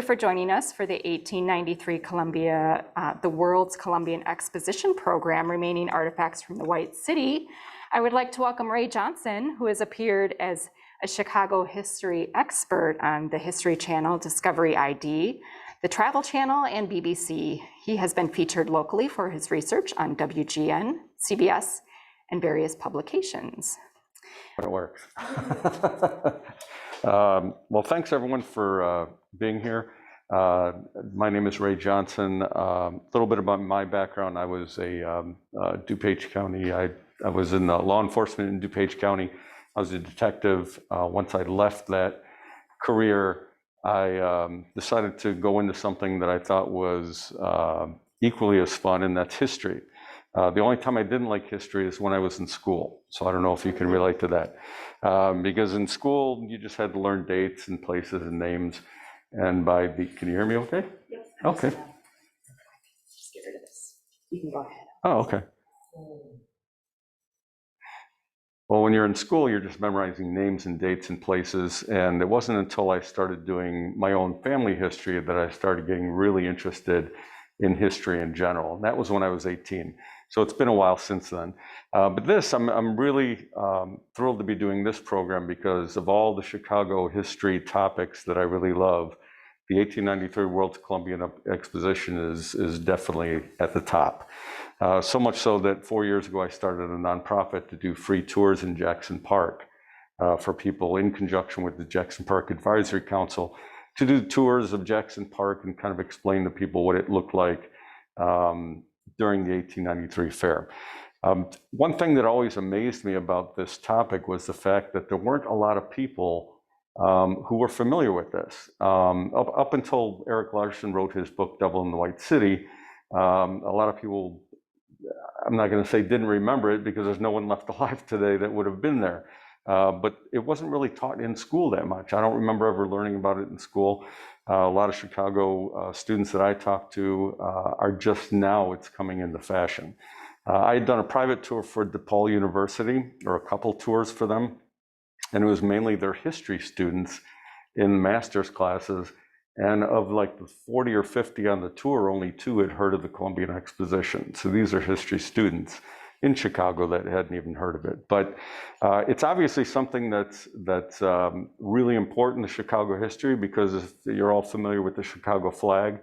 For joining us for the 1893 the World's Columbian Exposition program, Remaining Artifacts from the White City. I would like to welcome Ray Johnson, who has appeared as a Chicago history expert on the History Channel, Discovery ID, the Travel Channel, and BBC. He has been featured locally for his research on WGN, CBS, and various publications. It works. Well, thanks everyone for being here. My name is Ray Johnson. A little bit about my background. I was DuPage County. I was in law enforcement in DuPage County. I was a detective. Once I left that career, I decided to go into something that I thought was equally as fun, and that's history. The only time I didn't like history is when I was in school. So I don't know if you can relate to that. Because in school, you just had to learn dates and places and names. And can you hear me okay? Yep. Okay. Just get rid of this. You can go ahead. Oh, okay. Well, when you're in school, you're just memorizing names and dates and places. And it wasn't until I started doing my own family history that I started getting really interested in history in general. And that was when I was 18. So it's been a while since then. But I'm really thrilled to be doing this program because of all the Chicago history topics that I really love. The 1893 World's Columbian Exposition is definitely at the top. So much so that 4 years ago, I started a nonprofit to do free tours in Jackson Park for people in conjunction with the Jackson Park Advisory Council to do tours of Jackson Park and kind of explain to people what it looked like during the 1893 fair. One thing that always amazed me about this topic was the fact that there weren't a lot of people who were familiar with this. Up until Eric Larson wrote his book, Devil in the White City, a lot of people, I'm not going to say didn't remember it because there's no one left alive today that would have been there. But it wasn't really taught in school that much. I don't remember ever learning about it in school. A lot of Chicago students that I talk to are just now, it's coming into fashion. I had done a private tour for DePaul University, or a couple tours for them, and it was mainly their history students in master's classes. And of like the 40 or 50 on the tour, only 2 had heard of the Columbian Exposition. So these are history students in Chicago that hadn't even heard of it. But it's obviously something that's really important to Chicago history, because if you're all familiar with the Chicago flag,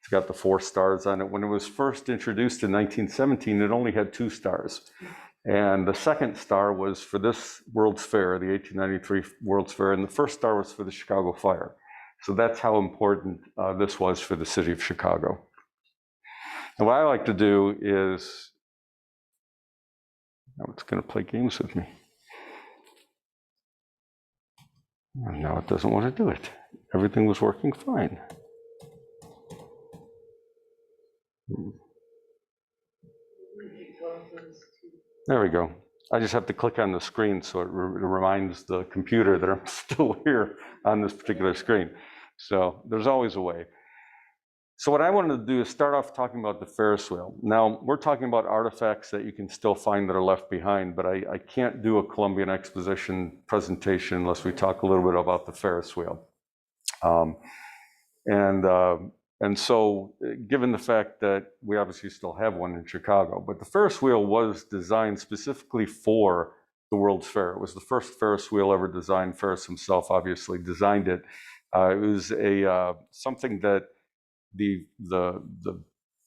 it's got the 4 stars on it. When it was first introduced in 1917, it only had 2 stars. And the second star was for this World's Fair, the 1893 World's Fair, and the first star was for the Chicago Fire. So that's how important this was for the city of Chicago. And what I like to do is, now it's going to play games with me. And now it doesn't want to do it. Everything was working fine. There we go. I just have to click on the screen so it reminds the computer that I'm still here on this particular screen. So there's always a way. So what I wanted to do is start off talking about the Ferris wheel. Now, we're talking about artifacts that you can still find that are left behind, but I can't do a Columbian Exposition presentation unless we talk a little bit about the Ferris wheel. And so, given the fact that we obviously still have one in Chicago, but the Ferris wheel was designed specifically for the World's Fair. It was the first Ferris wheel ever designed. Ferris himself obviously designed it. It was something that the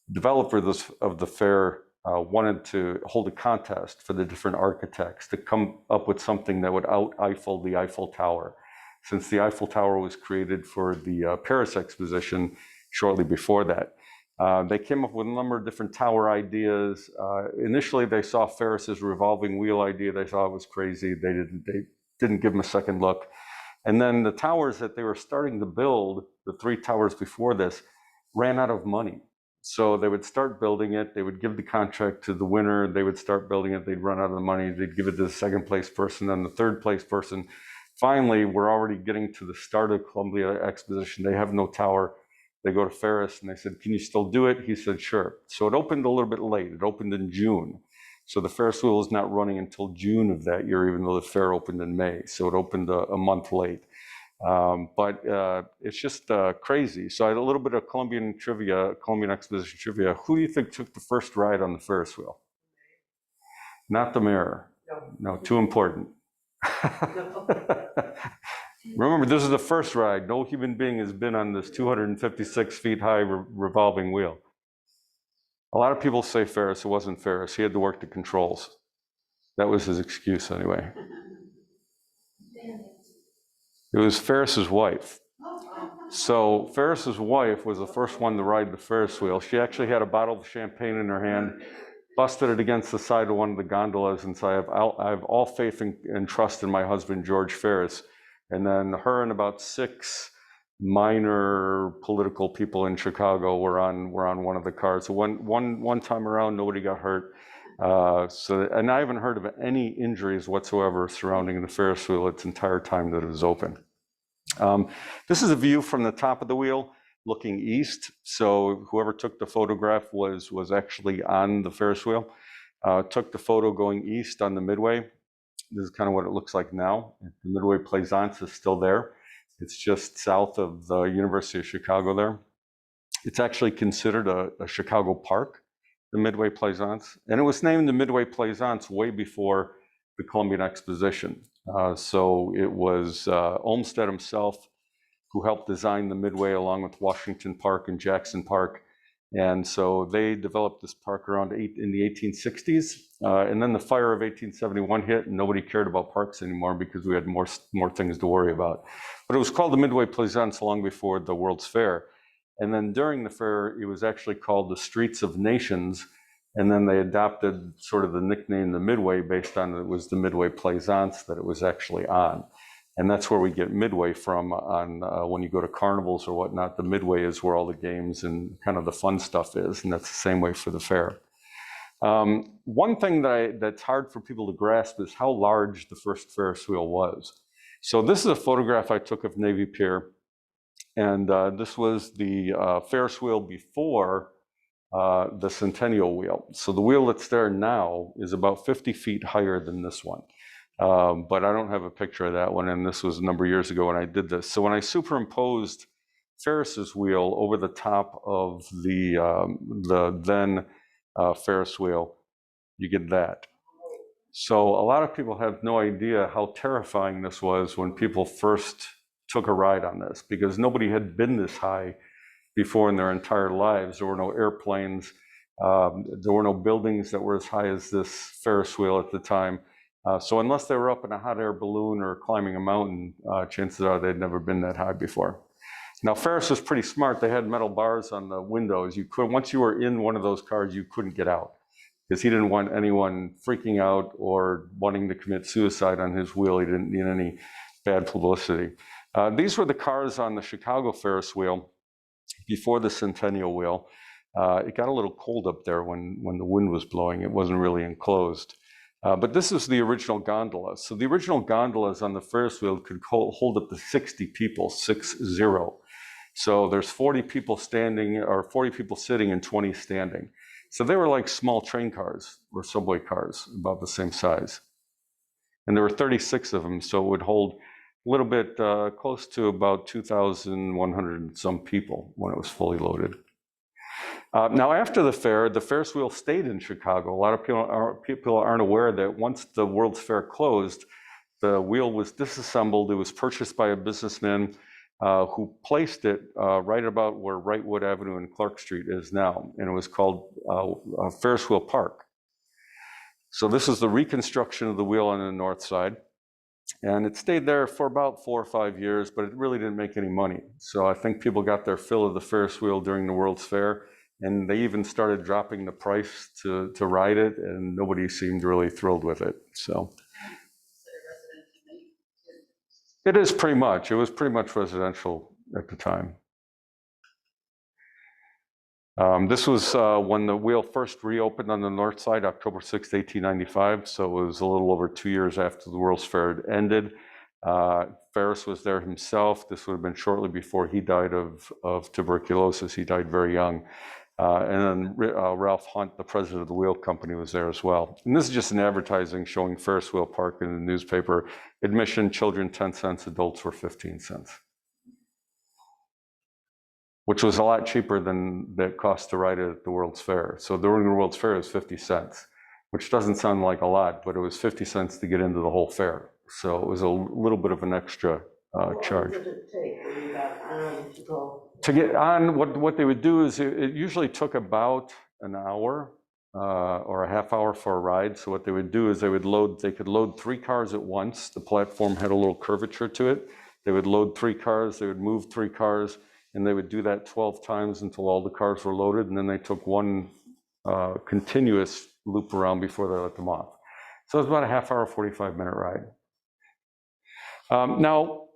developer of the fair wanted to hold a contest for the different architects to come up with something that would out-Eiffel the Eiffel Tower. Since the Eiffel Tower was created for the Paris Exposition shortly before that. They came up with a number of different tower ideas. Initially, they saw Ferris's revolving wheel idea. They thought it was crazy. They didn't give him a second look. And then the towers that they were starting to build, the 3 towers before this, ran out of money. So they would start building it. They would give the contract to the winner. They would start building it. They'd run out of the money. They'd give it to the second place person and the third place person. Finally, we're already getting to the start of Columbia Exposition. They have no tower. They go to Ferris and they said, "Can you still do it?" He said, "Sure." So it opened a little bit late. It opened in June. So the Ferris wheel is not running until June of that year, even though the fair opened in May. So it opened a month late. But it's just crazy. So I had a little bit of Columbian trivia, Columbian Exposition trivia. Who do you think took the first ride on the Ferris wheel? Not the mayor. No, too important. Remember, this is the first ride. No human being has been on this 256 feet high revolving wheel. A lot of people say Ferris. It wasn't Ferris. He had to work the controls. That was his excuse anyway. It was Ferris's wife. So Ferris's wife was the first one to ride the Ferris wheel. She actually had a bottle of champagne in her hand, busted it against the side of one of the gondolas, and said, I have all faith and trust in my husband, George Ferris. And then her and about 6 minor political people in Chicago were on one of the cars. So one time around, nobody got hurt. And I haven't heard of any injuries whatsoever surrounding the Ferris wheel its entire time that it was open. This is a view from the top of the wheel looking east. So whoever took the photograph was actually on the Ferris wheel. Took the photo going east on the Midway. This is kind of what it looks like now. The Midway Plaisance is still there. It's just south of the University of Chicago there. It's actually considered a Chicago park, the Midway Plaisance. And it was named the Midway Plaisance way before the Columbian Exposition. So it was Olmsted himself who helped design the Midway along with Washington Park and Jackson Park. And so they developed this park around in the 1860s. And then the fire of 1871 hit and nobody cared about parks anymore because we had more things to worry about. But it was called the Midway Plaisance long before the World's Fair. And then during the fair, it was actually called the Streets of Nations. And then they adopted sort of the nickname the Midway based on it was the Midway Plaisance that it was actually on. And that's where we get Midway from on when you go to carnivals or whatnot. The Midway is where all the games and kind of the fun stuff is. And that's the same way for the fair. One thing that's hard for people to grasp is how large the first Ferris wheel was. So this is a photograph I took of Navy Pier. And this was the Ferris wheel before the Centennial wheel. So the wheel that's there now is about 50 feet higher than this one. But I don't have a picture of that one, and this was a number of years ago when I did this. So when I superimposed Ferris's wheel over the top of the then Ferris wheel, you get that. So a lot of people have no idea how terrifying this was when people first took a ride on this, because nobody had been this high before in their entire lives. There were no airplanes. There were no buildings that were as high as this Ferris wheel at the time. So unless they were up in a hot air balloon or climbing a mountain, chances are they'd never been that high before. Now, Ferris was pretty smart. They had metal bars on the windows. Once you were in one of those cars, you couldn't get out because he didn't want anyone freaking out or wanting to commit suicide on his wheel. He didn't need any bad publicity. These were the cars on the Chicago Ferris wheel before the Centennial wheel. It got a little cold up there when the wind was blowing. It wasn't really enclosed. But this is the original gondola. So the original gondolas on the Ferris wheel could hold up to 60 people, 60. So there's 40 people standing or 40 people sitting and 20 standing. So they were like small train cars or subway cars, about the same size. And there were 36 of them, so it would hold a little bit close to about 2,100 and some people when it was fully loaded. Now, after the fair, the Ferris wheel stayed in Chicago. A lot of people aren't aware that once the World's Fair closed, the wheel was disassembled. It was purchased by a businessman who placed it right about where Wrightwood Avenue and Clark Street is now, and it was called Ferris Wheel Park. So this is the reconstruction of the wheel on the north side, and it stayed there for about 4 or 5 years, but it really didn't make any money. So I think people got their fill of the Ferris wheel during the World's Fair, and they even started dropping the price to ride it, and nobody seemed really thrilled with it. So it is pretty much. It was pretty much residential at the time. This was when the wheel first reopened on the north side, October 6, 1895. So it was a little over 2 years after the World's Fair had ended. Ferris was there himself. This would have been shortly before he died of tuberculosis. He died very young. And then Ralph Hunt, the president of the wheel company, was there as well. And this is just an advertising showing Ferris Wheel Park in the newspaper. Admission, children 10 cents, adults were 15 cents. Which was a lot cheaper than that cost to ride it at the World's Fair. So during the World's Fair, it was 50 cents, which doesn't sound like a lot, but it was 50 cents to get into the whole fair. So it was a little bit of an extra charge. What did it take when you got on to go? To get on, what they would do is it usually took about an hour or a half hour for a ride. So what they would do is they could load 3 cars at once. The platform had a little curvature to it. They would load 3 cars, they would move 3 cars, and they would do that 12 times until all the cars were loaded, and then they took one continuous loop around before they let them off. So it was about a half hour, 45-minute ride. Now,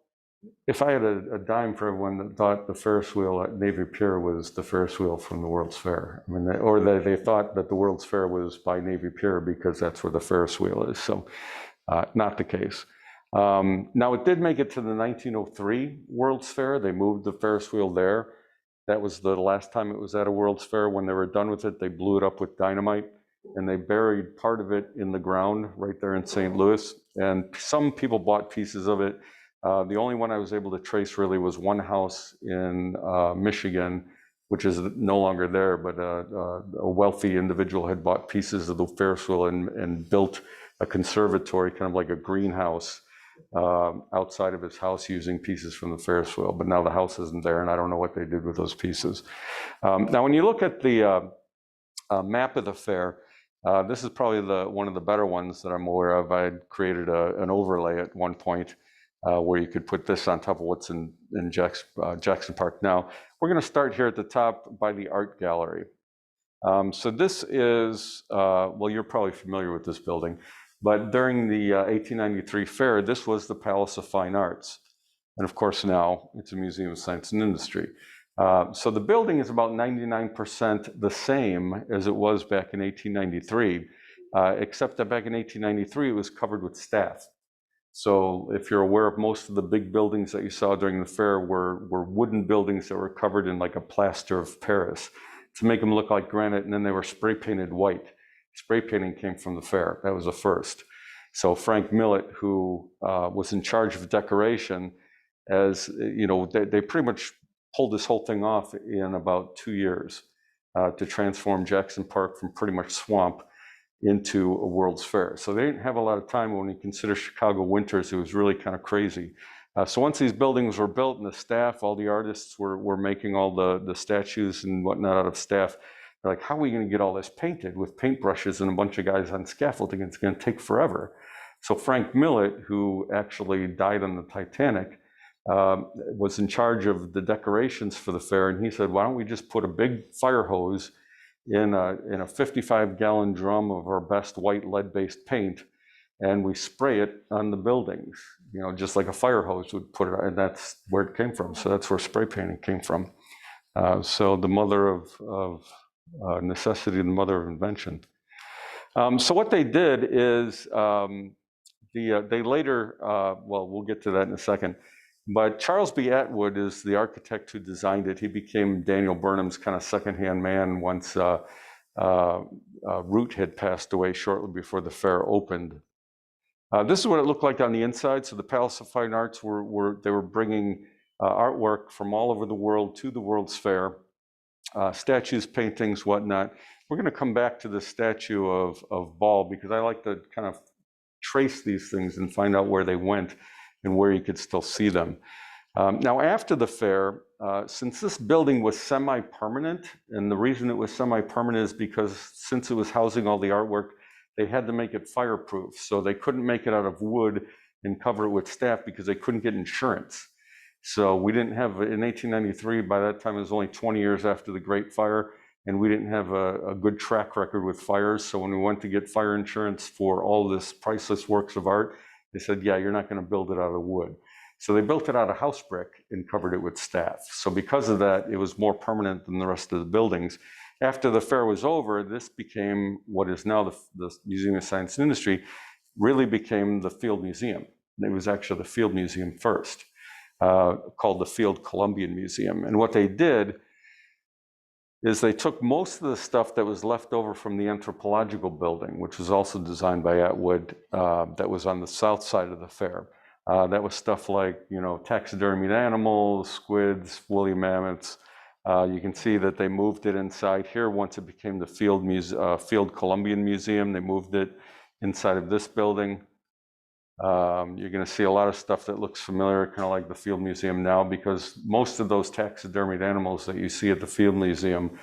if I had a dime for everyone that thought the Ferris wheel at Navy Pier was the Ferris wheel from the World's Fair, I mean, or they thought that the World's Fair was by Navy Pier because that's where the Ferris wheel is. So not the case. Now, it did make it to the 1903 World's Fair. They moved the Ferris wheel there. That was the last time it was at a World's Fair. When they were done with it, they blew it up with dynamite, and they buried part of it in the ground right there in St. Louis. And some people bought pieces of it. The only one I was able to trace really was one house in Michigan, which is no longer there, but a wealthy individual had bought pieces of the Ferris wheel and built a conservatory, kind of like a greenhouse, outside of his house using pieces from the Ferris wheel. But now the house isn't there, and I don't know what they did with those pieces. Now, when you look at the map of the fair, this is probably one of the better ones that I'm aware of. I had created an overlay at one point where you could put this on top of what's in Jackson Park. Now, we're going to start here at the top by the art gallery. So this is, well, you're probably familiar with this building, but during the 1893 fair, this was the Palace of Fine Arts. And of course, now it's a Museum of Science and Industry. So the building is about 99% the same as it was back in 1893, except that back in 1893, it was covered with staff. So if you're aware of, most of the big buildings that you saw during the fair were wooden buildings that were covered in like a plaster of Paris to make them look like granite, and then they were spray painted white. Spray painting came from the fair. That was a first. So Frank Millet, who was in charge of decoration, as you know, they pretty much pulled this whole thing off in about 2 years to transform Jackson Park from pretty much swamp into a World's Fair. So they didn't have a lot of time. When you consider Chicago winters, it was really kind of crazy. So once these buildings were built and the staff, all the artists were making all the statues and whatnot out of staff, they're like, how are we going to get all this painted with paintbrushes and a bunch of guys on scaffolding? It's going to take forever. So Frank Millet, who actually died on the Titanic, was in charge of the decorations for the fair, and he said, why don't we just put a big fire hose in a 55-gallon drum of our best white lead-based paint, and we spray it on the buildings, you know, just like a fire hose would put it on, and that's where it came from. So that's where spray painting came from. So the mother of necessity, the mother of invention. So what they did is they later, well, we'll get to that in a second, but Charles B. Atwood is the architect who designed it. He became Daniel Burnham's kind of second-hand man once Root had passed away shortly before the fair opened. This is what it looked like on the inside. So the Palace of Fine Arts they were bringing artwork from all over the world to the World's Fair, statues, paintings, whatnot. We're going to come back to the statue of Ball because I like to kind of trace these things and find out where they went and where you could still see them. Now, after the fair, since this building was semi-permanent, and the reason it was semi-permanent is because since it was housing all the artwork, they had to make it fireproof. So they couldn't make it out of wood and cover it with staff because they couldn't get insurance. So we didn't have, in 1893, by that time it was only 20 years after the Great Fire, and we didn't have a good track record with fires. So when we went to get fire insurance for all this priceless works of art, they said, yeah, you're not going to build it out of wood. So they built it out of house brick and covered it with staff. So because of that, it was more permanent than the rest of the buildings. After the fair was over, this became what is now the Museum of Science and Industry, really became the Field Museum. It was actually the Field Museum first, called the Field Columbian Museum. And what they did is they took most of the stuff that was left over from the anthropological building, which was also designed by Elwood, that was on the south side of the fair. That was stuff like, taxidermied animals, squids, woolly mammoths. You can see that they moved it inside here once it became the Field Columbian Museum. They moved it inside of this building. You're going to see a lot of stuff that looks familiar, kind of like the Field Museum now, because most of those taxidermied animals that you see at the Field Museum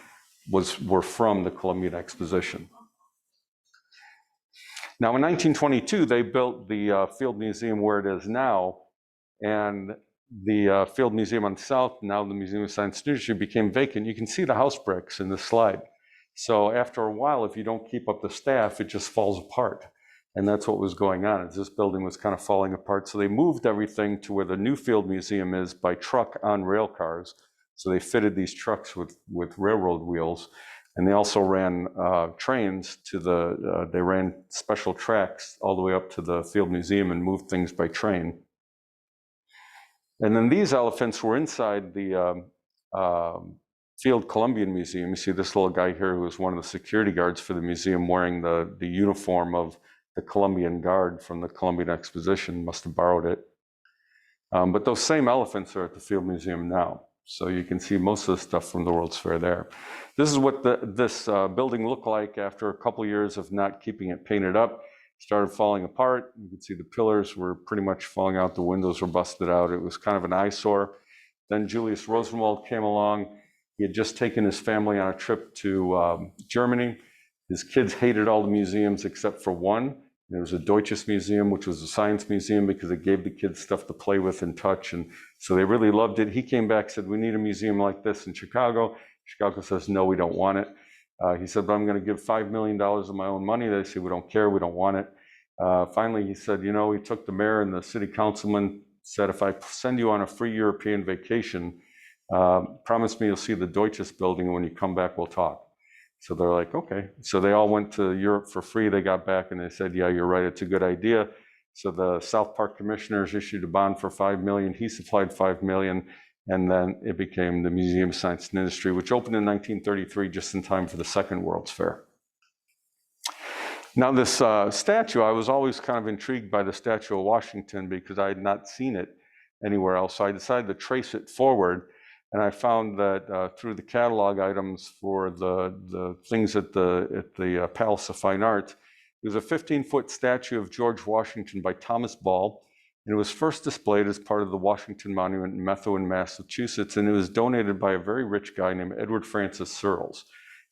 were from the Columbian Exposition. Now, in 1922, they built the Field Museum where it is now, and the Field Museum on the south, now the Museum of Science and Industry, became vacant. You can see the house bricks in this slide. So after a while, if you don't keep up the staff, it just falls apart. And that's what was going on, is this building was kind of falling apart. So they moved everything to where the new Field Museum is by truck on rail cars. So they fitted these trucks with railroad wheels. And they also ran trains to they ran special tracks all the way up to the Field Museum and moved things by train. And then these elephants were inside the Field Columbian Museum. You see this little guy here who was one of the security guards for the museum wearing the uniform of the Columbian Guard from the Columbian Exposition, must have borrowed it. But those same elephants are at the Field Museum now. So you can see most of the stuff from the World's Fair there. This is what this building looked like after a couple years of not keeping it painted up. It started falling apart. You can see the pillars were pretty much falling out. The windows were busted out. It was kind of an eyesore. Then Julius Rosenwald came along. He had just taken his family on a trip to Germany. His kids hated all the museums except for one. There was a Deutsches Museum, which was a science museum because it gave the kids stuff to play with and touch. And so they really loved it. He came back, said, we need a museum like this in Chicago. Chicago says, no, we don't want it. He said, but I'm going to give $5 million of my own money. They said, we don't care, we don't want it. Finally, he said, he took the mayor and the city councilman, said, if I send you on a free European vacation, promise me you'll see the Deutsches building, and when you come back, we'll talk. So they're like, okay. So they all went to Europe for free. They got back and they said, yeah, you're right, it's a good idea. So the South Park commissioners issued a bond for $5 million. He supplied $5 million. And then it became the Museum of Science and Industry, which opened in 1933, just in time for the Second World's Fair. Now this statue, I was always kind of intrigued by the Statue of Washington because I had not seen it anywhere else. So I decided to trace it forward. And I found that through the catalog items for the things at the Palace of Fine Arts, there's a 15-foot statue of George Washington by Thomas Ball. And it was first displayed as part of the Washington Monument in Methuen, Massachusetts. And it was donated by a very rich guy named Edward Francis Searles.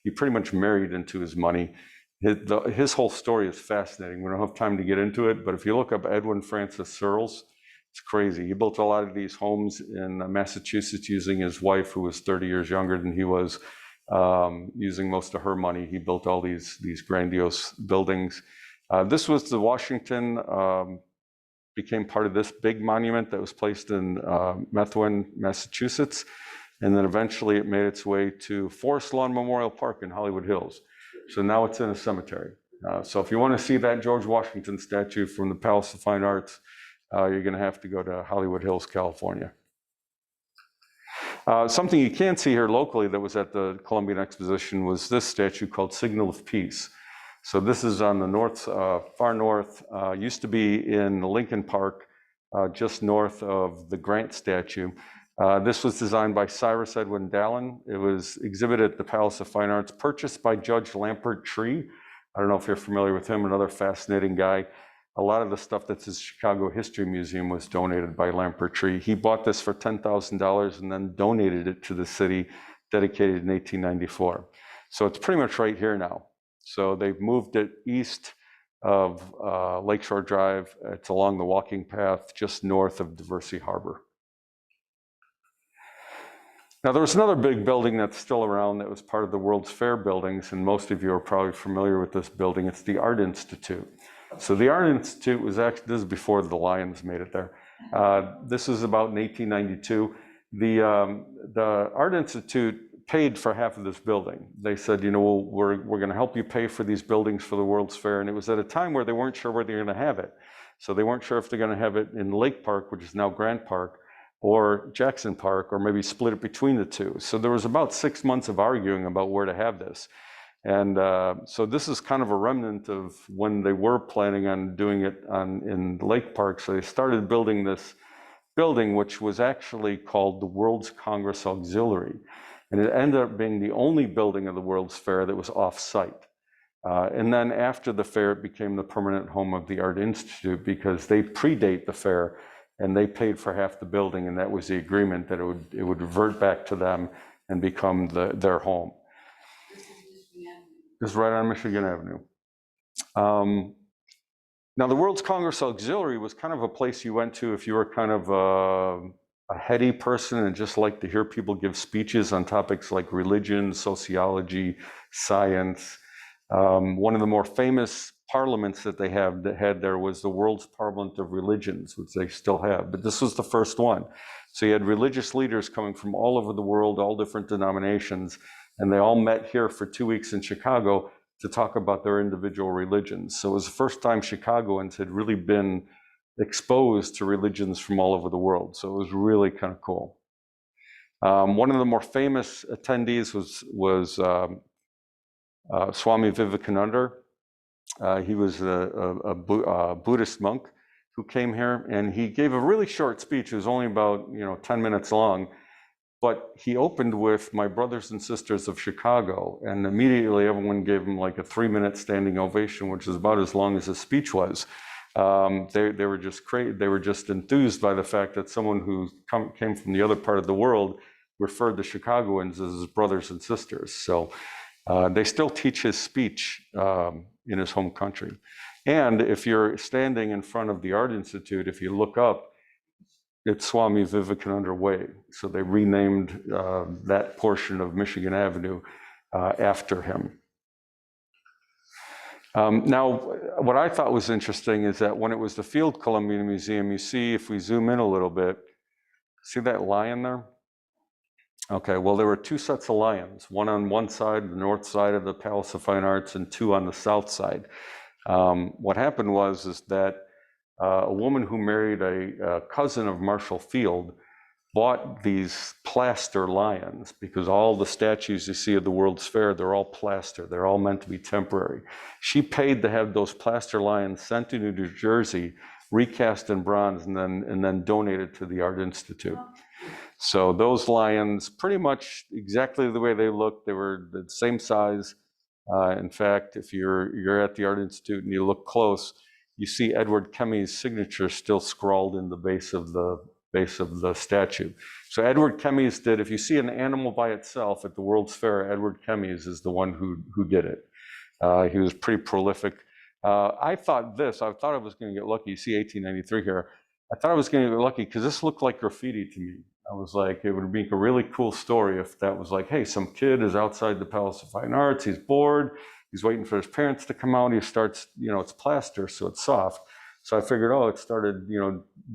He pretty much married into his money. His whole story is fascinating. We don't have time to get into it, but if you look up Edwin Francis Searles, it's crazy. He built a lot of these homes in Massachusetts using his wife, who was 30 years younger than he was, using most of her money. He built all these grandiose buildings. This was the Washington, became part of this big monument that was placed in Methuen, Massachusetts. And then eventually it made its way to Forest Lawn Memorial Park in Hollywood Hills. So now it's in a cemetery. So if you want to see that George Washington statue from the Palace of Fine Arts, you're going to have to go to Hollywood Hills, California. Something you can't see here locally that was at the Columbian Exposition was this statue called Signal of Peace. So this is on the north, far north, used to be in Lincoln Park, just north of the Grant statue. This was designed by Cyrus Edwin Dallin. It was exhibited at the Palace of Fine Arts, purchased by Judge Lampert Tree. I don't know if you're familiar with him, another fascinating guy. A lot of the stuff that's in the Chicago History Museum was donated by Lampert Tree. He bought this for $10,000 and then donated it to the city, dedicated in 1894. So it's pretty much right here now. So they've moved it east of Lakeshore Drive. It's along the walking path just north of Diversey Harbor. Now there was another big building that's still around that was part of the World's Fair buildings, and most of you are probably familiar with this building. It's the Art Institute. So the Art Institute was actually, this is before the Lions made it there. This was about in 1892. The Art Institute paid for half of this building. They said, we're going to help you pay for these buildings for the World's Fair. And it was at a time where they weren't sure where they were going to have it. So they weren't sure if they're going to have it in Lake Park, which is now Grant Park, or Jackson Park, or maybe split it between the two. So there was about 6 months of arguing about where to have this. And so this is kind of a remnant of when they were planning on doing it in Lake Park. So they started building this building, which was actually called the World's Congress Auxiliary. And it ended up being the only building of the World's Fair that was off-site. And then after the fair, it became the permanent home of the Art Institute because they predate the fair and they paid for half the building, and that was the agreement that it would revert back to them and become their home. This is right on Michigan Avenue. Now, the World's Congress Auxiliary was kind of a place you went to if you were kind of a heady person and just liked to hear people give speeches on topics like religion, sociology, science. One of the more famous parliaments that they had there was the World's Parliament of Religions, which they still have, but this was the first one. So you had religious leaders coming from all over the world, all different denominations, and they all met here for 2 weeks in Chicago to talk about their individual religions. So it was the first time Chicagoans had really been exposed to religions from all over the world. So it was really kind of cool. One of the more famous attendees was Swami Vivekananda. He was a Buddhist monk who came here, and he gave a really short speech. It was only about 10 minutes long, but he opened with "My brothers and sisters of Chicago," and immediately everyone gave him like a 3-minute standing ovation, which is about as long as his speech was. They were just they were just enthused by the fact that someone who came from the other part of the world referred to Chicagoans as his brothers and sisters. So they still teach his speech in his home country. And if you're standing in front of the Art Institute, if you look up, it's Swami Vivekananda Way. So they renamed that portion of Michigan Avenue after him. Now, what I thought was interesting is that when it was the Field Columbian Museum, you see, if we zoom in a little bit, see that lion there? Okay, well, there were 2 sets of lions, one on one side, the north side of the Palace of Fine Arts, and 2 on the south side. What happened was that a woman who married a cousin of Marshall Field bought these plaster lions because all the statues you see at the World's Fair, they're all plaster. They're all meant to be temporary. She paid to have those plaster lions sent to New Jersey, recast in bronze, and then donated to the Art Institute. So those lions, pretty much exactly the way they looked, they were the same size. In fact, if you're at the Art Institute and you look close, you see Edward Kemmy's signature still scrawled in the base of the statue. So Edward Kemmy's did, if you see an animal by itself at the World's Fair, Edward Kemmy's is the one who did it. He was pretty prolific. I thought I was going to get lucky. You see 1893 here. I thought I was going to get lucky because this looked like graffiti to me. I was like, it would make a really cool story if that was like, hey, some kid is outside the Palace of Fine Arts, he's bored, he's waiting for his parents to come out, he starts, it's plaster, so it's soft. So I figured, it started,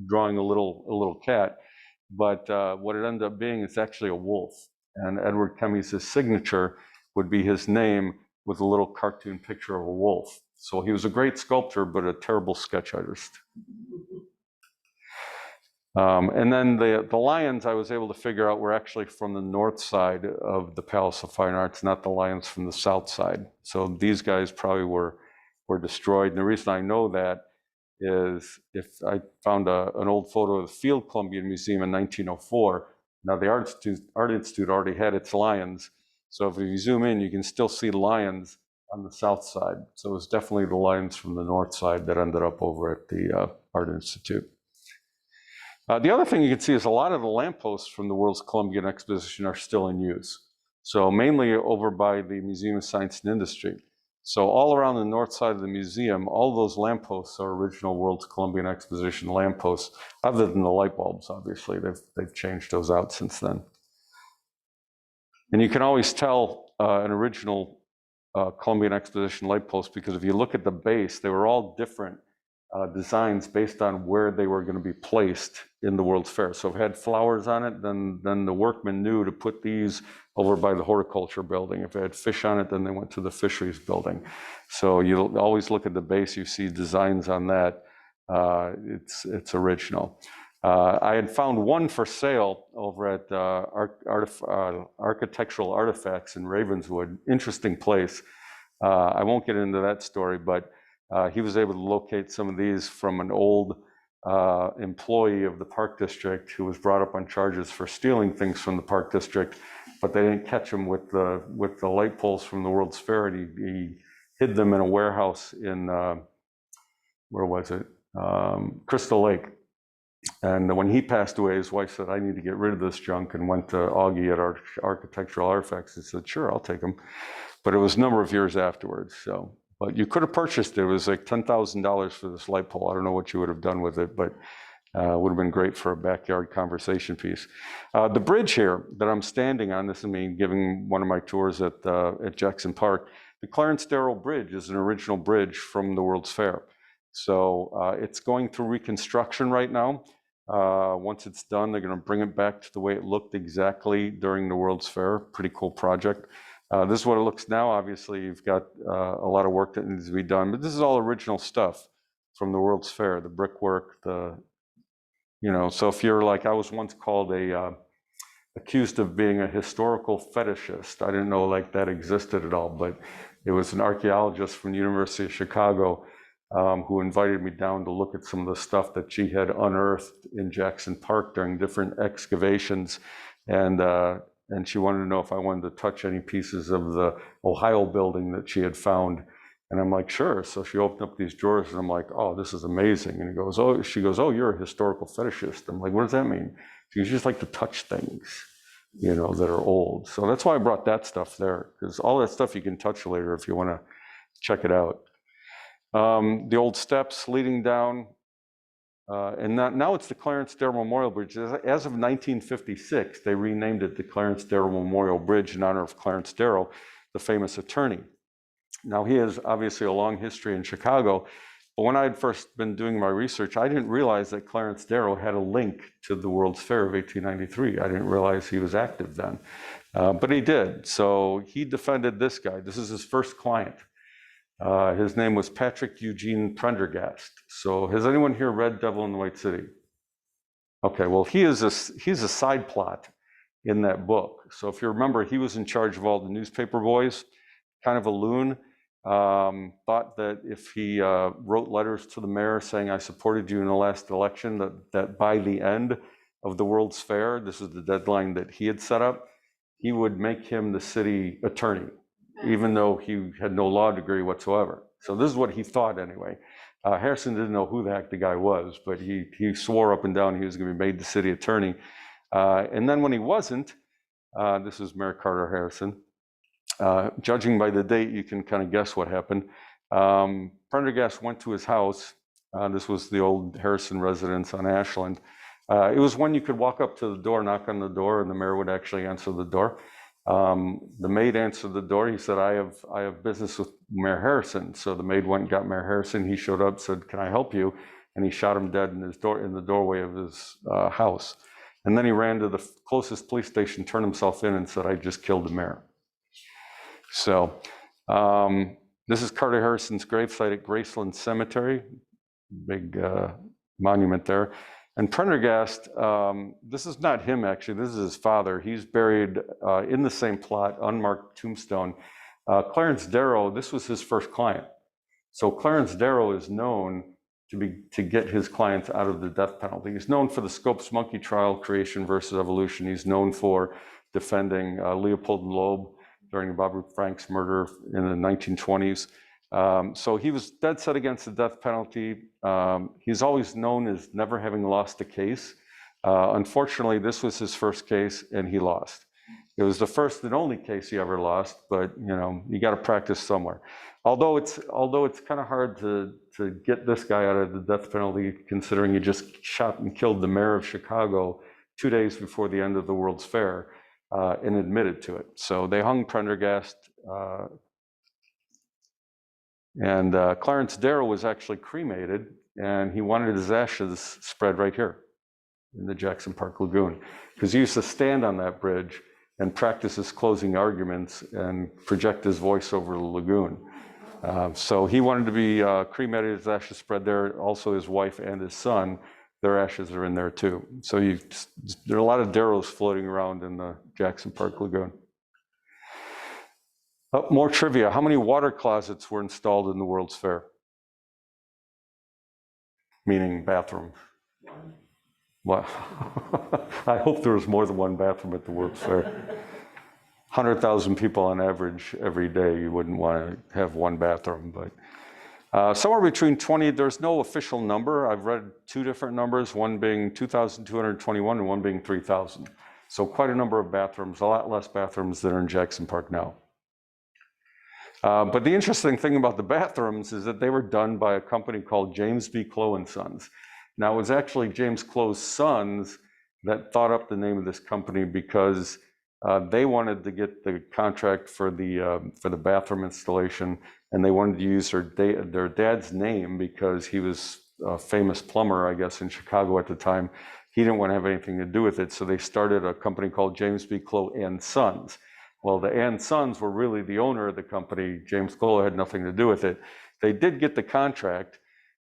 drawing a little cat. But what it ended up being is actually a wolf. And Edward Kemmy's signature would be his name with a little cartoon picture of a wolf. So he was a great sculptor, but a terrible sketch artist. And then the lions I was able to figure out were actually from the north side of the Palace of Fine Arts, not the lions from the south side. So these guys probably were destroyed. And the reason I know that is if I found an old photo of the Field Columbian Museum in 1904. Now the Art Institute already had its lions. So if you zoom in, you can still see lions on the south side. So it was definitely the lions from the north side that ended up over at the Art Institute. The other thing you can see is a lot of the lampposts from the World's Columbian Exposition are still in use. So mainly over by the Museum of Science and Industry. So all around the north side of the museum, all those lampposts are original World's Columbian Exposition lampposts, other than the light bulbs, obviously. They've changed those out since then. And you can always tell an original Columbian Exposition light post because if you look at the base, they were all different designs based on where they were going to be placed in the World's Fair. So if it had flowers on it, then the workmen knew to put these over by the horticulture building. If it had fish on it, then they went to the fisheries building. So you'll always look at the base, you see designs on that. It's original. I had found one for sale over at Architectural Artifacts in Ravenswood. Interesting place. I won't get into that story, but he was able to locate some of these from an old employee of the Park District who was brought up on charges for stealing things from the Park District, but they didn't catch him with the light poles from the World's Fair, and he hid them in a warehouse in, where was it? Crystal Lake. And when he passed away, his wife said, I need to get rid of this junk, and went to Augie at Architectural Artifacts and said, sure, I'll take them. But it was a number of years afterwards. So, but you could have purchased it. It was like $10,000 for this light pole. I don't know what you would have done with it, but it would have been great for a backyard conversation piece. The bridge here that I'm standing on, this is me giving one of my tours at Jackson Park. The Clarence Darrow Bridge is an original bridge from the World's Fair. So it's going through reconstruction right now. Once it's done, they're going to bring it back to the way it looked exactly during the World's Fair. Pretty cool project. This is what it looks now. Obviously, you've got a lot of work that needs to be done, but this is all original stuff from the World's Fair, the brickwork, so if you're like, I was once called accused of being a historical fetishist. I didn't know like that existed at all, but it was an archaeologist from the University of Chicago who invited me down to look at some of the stuff that she had unearthed in Jackson Park during different excavations. And she wanted to know if I wanted to touch any pieces of the Ohio building that she had found. And I'm like, sure. So she opened up these drawers and I'm like, oh, this is amazing. And she goes, oh, you're a historical fetishist. I'm like, what does that mean? She goes, you just like to touch things, that are old. So that's why I brought that stuff there, because all that stuff you can touch later if you want to check it out. The old steps leading down, and now it's the Clarence Darrow Memorial Bridge. As of 1956, they renamed it the Clarence Darrow Memorial Bridge in honor of Clarence Darrow, the famous attorney. Now, he has obviously a long history in Chicago, but when I had first been doing my research, I didn't realize that Clarence Darrow had a link to the World's Fair of 1893. I didn't realize he was active then, but he did. So he defended this guy. This is his first client. His name was Patrick Eugene Prendergast. So has anyone here read Devil in the White City? Okay, well, he's a side plot in that book. So if you remember, he was in charge of all the newspaper boys, kind of a loon. Thought that if he wrote letters to the mayor saying, I supported you in the last election, that by the end of the World's Fair, this is the deadline that he had set up, he would make him the city attorney, even though he had no law degree whatsoever. So this is what he thought anyway. Harrison didn't know who the heck the guy was, but he swore up and down he was going to be made the city attorney. And then when he wasn't, this is Mayor Carter Harrison. Judging by the date, you can kind of guess what happened. Prendergast went to his house. This was the old Harrison residence on Ashland. It was when you could walk up to the door, knock on the door, and the mayor would actually answer the door. The maid answered the door. He said, I have business with Mayor Harrison. So the maid went and got Mayor Harrison. He showed up, said, can I help you? And he shot him dead in the doorway of his house. And then he ran to the closest police station, turned himself in, and said, I just killed the mayor. So this is Carter Harrison's gravesite at Graceland Cemetery, big monument there. And Prendergast, this is not him actually, this is his father. He's buried in the same plot, unmarked tombstone. Clarence Darrow, this was his first client. So Clarence Darrow is known to get his clients out of the death penalty. He's known for the Scopes monkey trial, creation versus evolution. He's known for defending Leopold and Loeb during the Bob Ruth Franks murder in the 1920s. So he was dead set against the death penalty. He's always known as never having lost a case. Unfortunately, this was his first case and he lost. It was the first and only case he ever lost, but you got to practice somewhere. Although it's kind of hard to get this guy out of the death penalty, considering he just shot and killed the mayor of Chicago 2 days before the end of the World's Fair. And admitted to it. So they hung Prendergast, and Clarence Darrow was actually cremated, and he wanted his ashes spread right here in the Jackson Park Lagoon, because he used to stand on that bridge and practice his closing arguments and project his voice over the lagoon. So he wanted to be cremated, his ashes spread there, also his wife and his son. their ashes are in there too. So there are a lot of Darrows floating around in the Jackson Park Lagoon. More trivia. How many water closets were installed in the World's Fair? Meaning bathroom. What? I hope there was more than one bathroom at the World's Fair. 100,000 people on average every day. You wouldn't want to have one bathroom, but somewhere between 20, there's no official number. I've read two different numbers, one being 2,221 and one being 3,000. So quite a number of bathrooms, a lot less bathrooms than are in Jackson Park now. But the interesting thing about the bathrooms is that they were done by a company called James B. Clough and Sons. Now, it was actually James Clough's sons that thought up the name of this company because they wanted to get the contract for the bathroom installation, and they wanted to use their dad's name because he was a famous plumber, I guess, in Chicago at the time. He didn't want to have anything to do with it, so they started a company called James B. Clough and Sons. Well, the and Sons were really the owner of the company. James Clough had nothing to do with it. They did get the contract.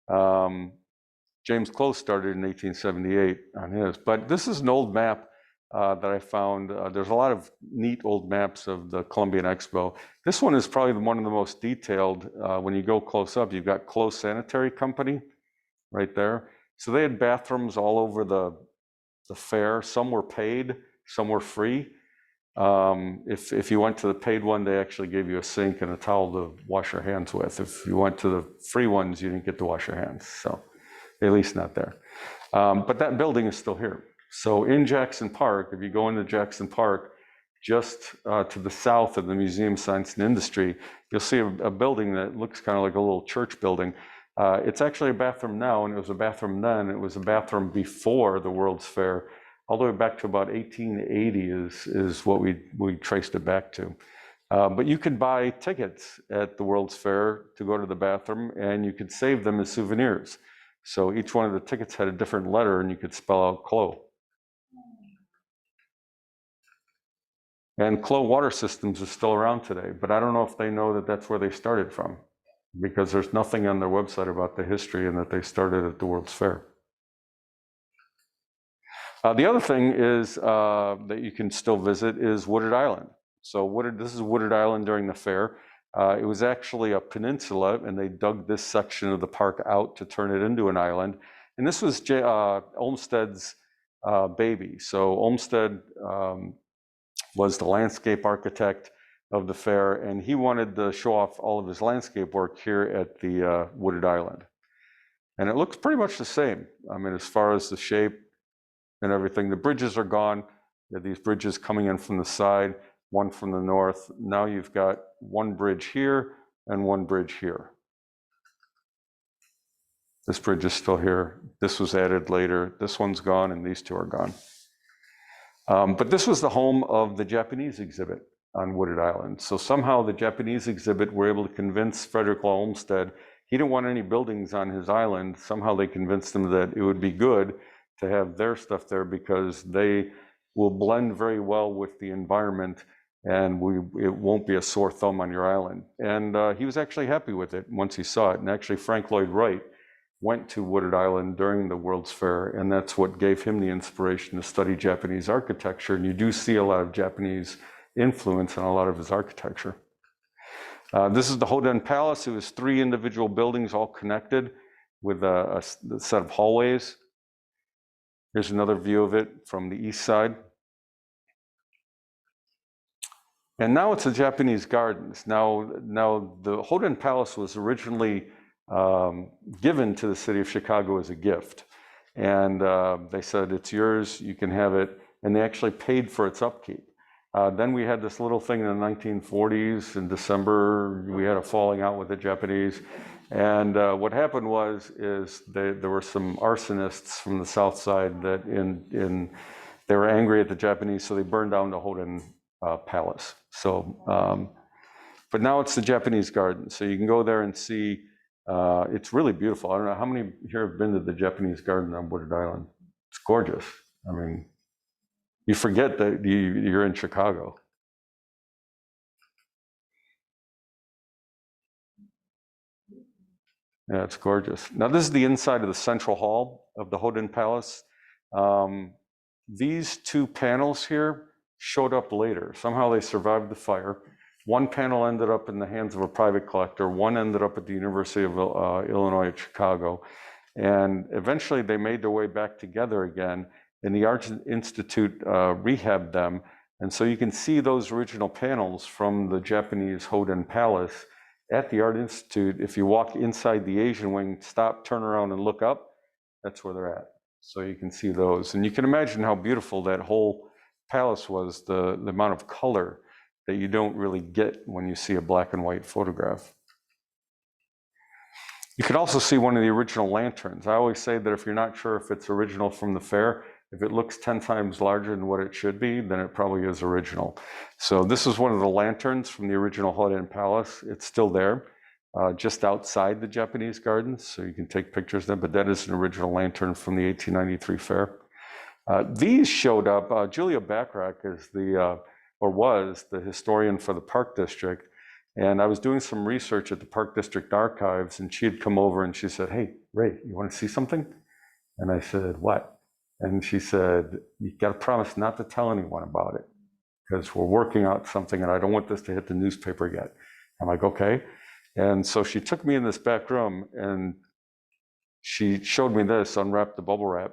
James Clough started in 1878 on his, but this is an old map that I found. There's a lot of neat old maps of the Columbian Expo. This one is probably one of the most detailed. When you go close up, you've got Clough Sanitary Company right there. So they had bathrooms all over the fair. Some were paid, some were free. If you went to the paid one, they actually gave you a sink and a towel to wash your hands with. If you went to the free ones, you didn't get to wash your hands. So at least not there. But that building is still here. So in Jackson Park, if you go into Jackson Park, just to the south of the Museum of Science and Industry, you'll see a building that looks kind of like a little church building. It's actually a bathroom now, and it was a bathroom then. It was a bathroom before the World's Fair. All the way back to about 1880 is what we traced it back to. But you could buy tickets at the World's Fair to go to the bathroom, and you could save them as souvenirs. So each one of the tickets had a different letter, and you could spell out Clough. And Clough Water Systems is still around today, but I don't know if they know that that's where they started from, because there's nothing on their website about the history and that they started at the World's Fair. The other thing is that you can still visit is Wooded Island. So this is Wooded Island during the fair. It was actually a peninsula, and they dug this section of the park out to turn it into an island. And this was Olmsted's baby. So Olmsted was the landscape architect of the fair, and he wanted to show off all of his landscape work here at the Wooded Island. And it looks pretty much the same. I mean, as far as the shape and everything. The bridges are gone. You have these bridges coming in from the side, one from the north. Now you've got one bridge here and one bridge here. This bridge is still here. This was added later. This one's gone, and these two are gone. But this was the home of the Japanese exhibit on Wooded Island. So somehow the Japanese exhibit were able to convince Frederick Law Olmsted he didn't want any buildings on his island. Somehow they convinced him that it would be good to have their stuff there because they will blend very well with the environment, and it won't be a sore thumb on your island. And he was actually happy with it once he saw it. And actually Frank Lloyd Wright went to Wooded Island during the World's Fair, and that's what gave him the inspiration to study Japanese architecture. And you do see a lot of Japanese influence in a lot of his architecture. This is the Hoden Palace. It was 3 individual buildings all connected with a set of hallways. Here's another view of it from the east side. And now it's the Japanese Gardens. Now the Hoden Palace was originally given to the city of Chicago as a gift. And they said, it's yours, you can have it. And they actually paid for its upkeep. Then we had this little thing in the 1940s. In December, we had a falling out with the Japanese. And what happened is there were some arsonists from the south side that they were angry at the Japanese, so they burned down the Hoden Palace. So, but now it's the Japanese Garden, so you can go there and see. It's really beautiful. I don't know how many here have been to the Japanese Garden on Wooded Island. It's gorgeous. I mean, you forget that you're in Chicago. Yeah, it's gorgeous. Now this is the inside of the central hall. of the Hoden Palace. These two panels here showed up later. Somehow they survived the fire. One panel ended up in the hands of a private collector. One ended up at the University of Illinois at Chicago. And eventually they made their way back together again, and the Art Institute rehabbed them. And so you can see those original panels from the Japanese Hoden Palace at the Art Institute. If you walk inside the Asian wing, stop, turn around, and look up, that's where they're at. So you can see those. And you can imagine how beautiful that whole palace was, the amount of color that you don't really get when you see a black and white photograph. You can also see one of the original lanterns. I always say that if you're not sure if it's original from the fair, if it looks 10 times larger than what it should be, then it probably is original. So this is one of the lanterns from the original Hoden Palace. It's still there, just outside the Japanese gardens, so you can take pictures of them, but that is an original lantern from the 1893 fair. These showed up. Julia Backrack is was the historian for the Park District. And I was doing some research at the Park District archives, and she had come over and she said, "Hey, Ray, you want to see something?" And I said, "What?" And she said, "You got to promise not to tell anyone about it, because we're working out something and I don't want this to hit the newspaper yet." I'm like, "Okay." And so she took me in this back room and she showed me this, unwrapped the bubble wrap.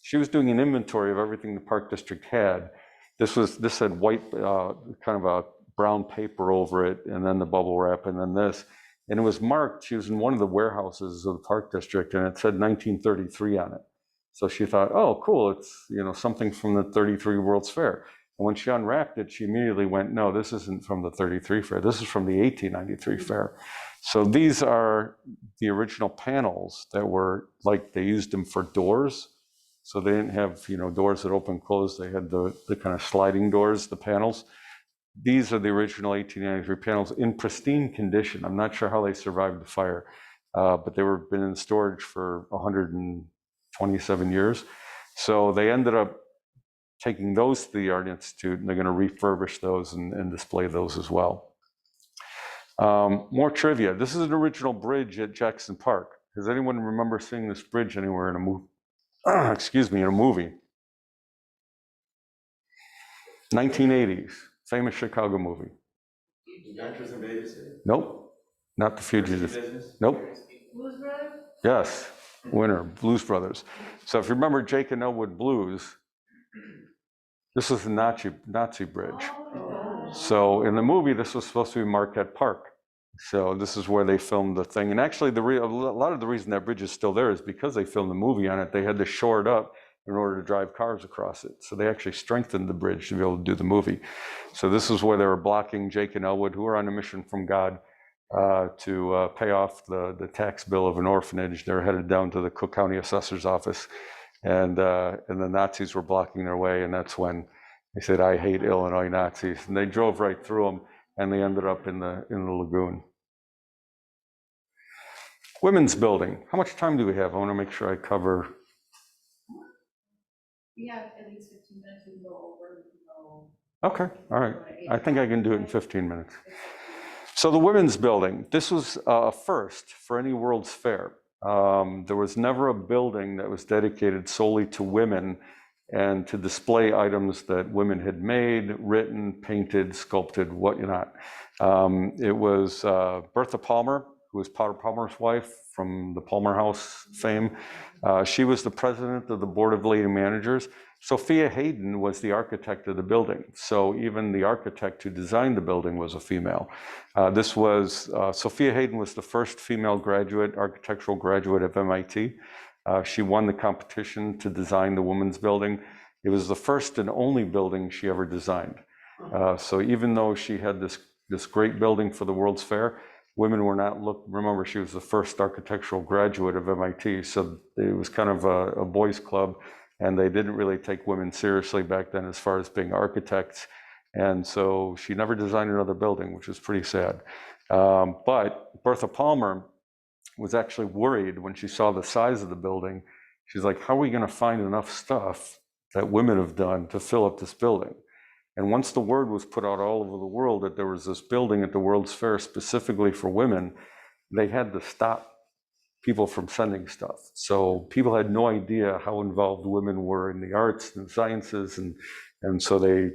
She was doing an inventory of everything the Park District had. This had white, kind of a brown paper over it, and then the bubble wrap, and then this. And it was marked, she was in one of the warehouses of the Park District, and it said 1933 on it. So she thought, "Oh, cool, it's something from the 33 World's Fair." And when she unwrapped it, she immediately went, "No, this isn't from the 33 fair, this is from the 1893 fair." So these are the original panels that were, like, they used them for doors. So they didn't have, doors that open, close. They had the kind of sliding doors, the panels. These are the original 1893 panels in pristine condition. I'm not sure how they survived the fire, but they were been in storage for 127 years. So they ended up taking those to the Art Institute, and they're going to refurbish those and display those as well. More trivia. This is an original bridge at Jackson Park. Does anyone remember seeing this bridge anywhere in a movie? In a movie. 1980s, famous Chicago movie. Adventures in Vegas? Nope, not The Fugitive. Nope. Blues Brothers? Yes, winner, Blues Brothers. So if you remember Jake and Elwood Blues, this was the Nazi bridge. So in the movie, this was supposed to be Marquette Park. So this is where they filmed the thing. And actually, a lot of the reason that bridge is still there is because they filmed the movie on it. They had to shore it up in order to drive cars across it. So they actually strengthened the bridge to be able to do the movie. So this is where they were blocking Jake and Elwood, who were on a mission from God to pay off the tax bill of an orphanage. They're headed down to the Cook County Assessor's office. And the Nazis were blocking their way. And that's when they said, "I hate Illinois Nazis." And they drove right through them, and they ended up in the lagoon. Women's Building. How much time do we have? I want to make sure I cover. We have at least 15 minutes to go over. Okay, all right. I think I can do it in 15 minutes. So the Women's Building. This was a first for any World's Fair. There was never a building that was dedicated solely to women and to display items that women had made, written, painted, sculpted, whatnot. It was Bertha Palmer, who was Potter Palmer's wife from the Palmer House fame. She was the president of the Board of Lady Managers. Sophia Hayden was the architect of the building. So even the architect who designed the building was a female. Sophia Hayden was the first female architectural graduate of MIT. She won the competition to design the Women's Building. It was the first and only building she ever designed. So even though she had this great building for the World's Fair, women were not remember, she was the first architectural graduate of MIT, so it was kind of a boys' club, and they didn't really take women seriously back then as far as being architects. And so she never designed another building, which is pretty sad. But Bertha Palmer was actually worried when she saw the size of the building. She's like, "How are we going to find enough stuff that women have done to fill up this building?" And once the word was put out all over the world that there was this building at the World's Fair specifically for women, they had to stop people from sending stuff. So people had no idea how involved women were in the arts and sciences, and so they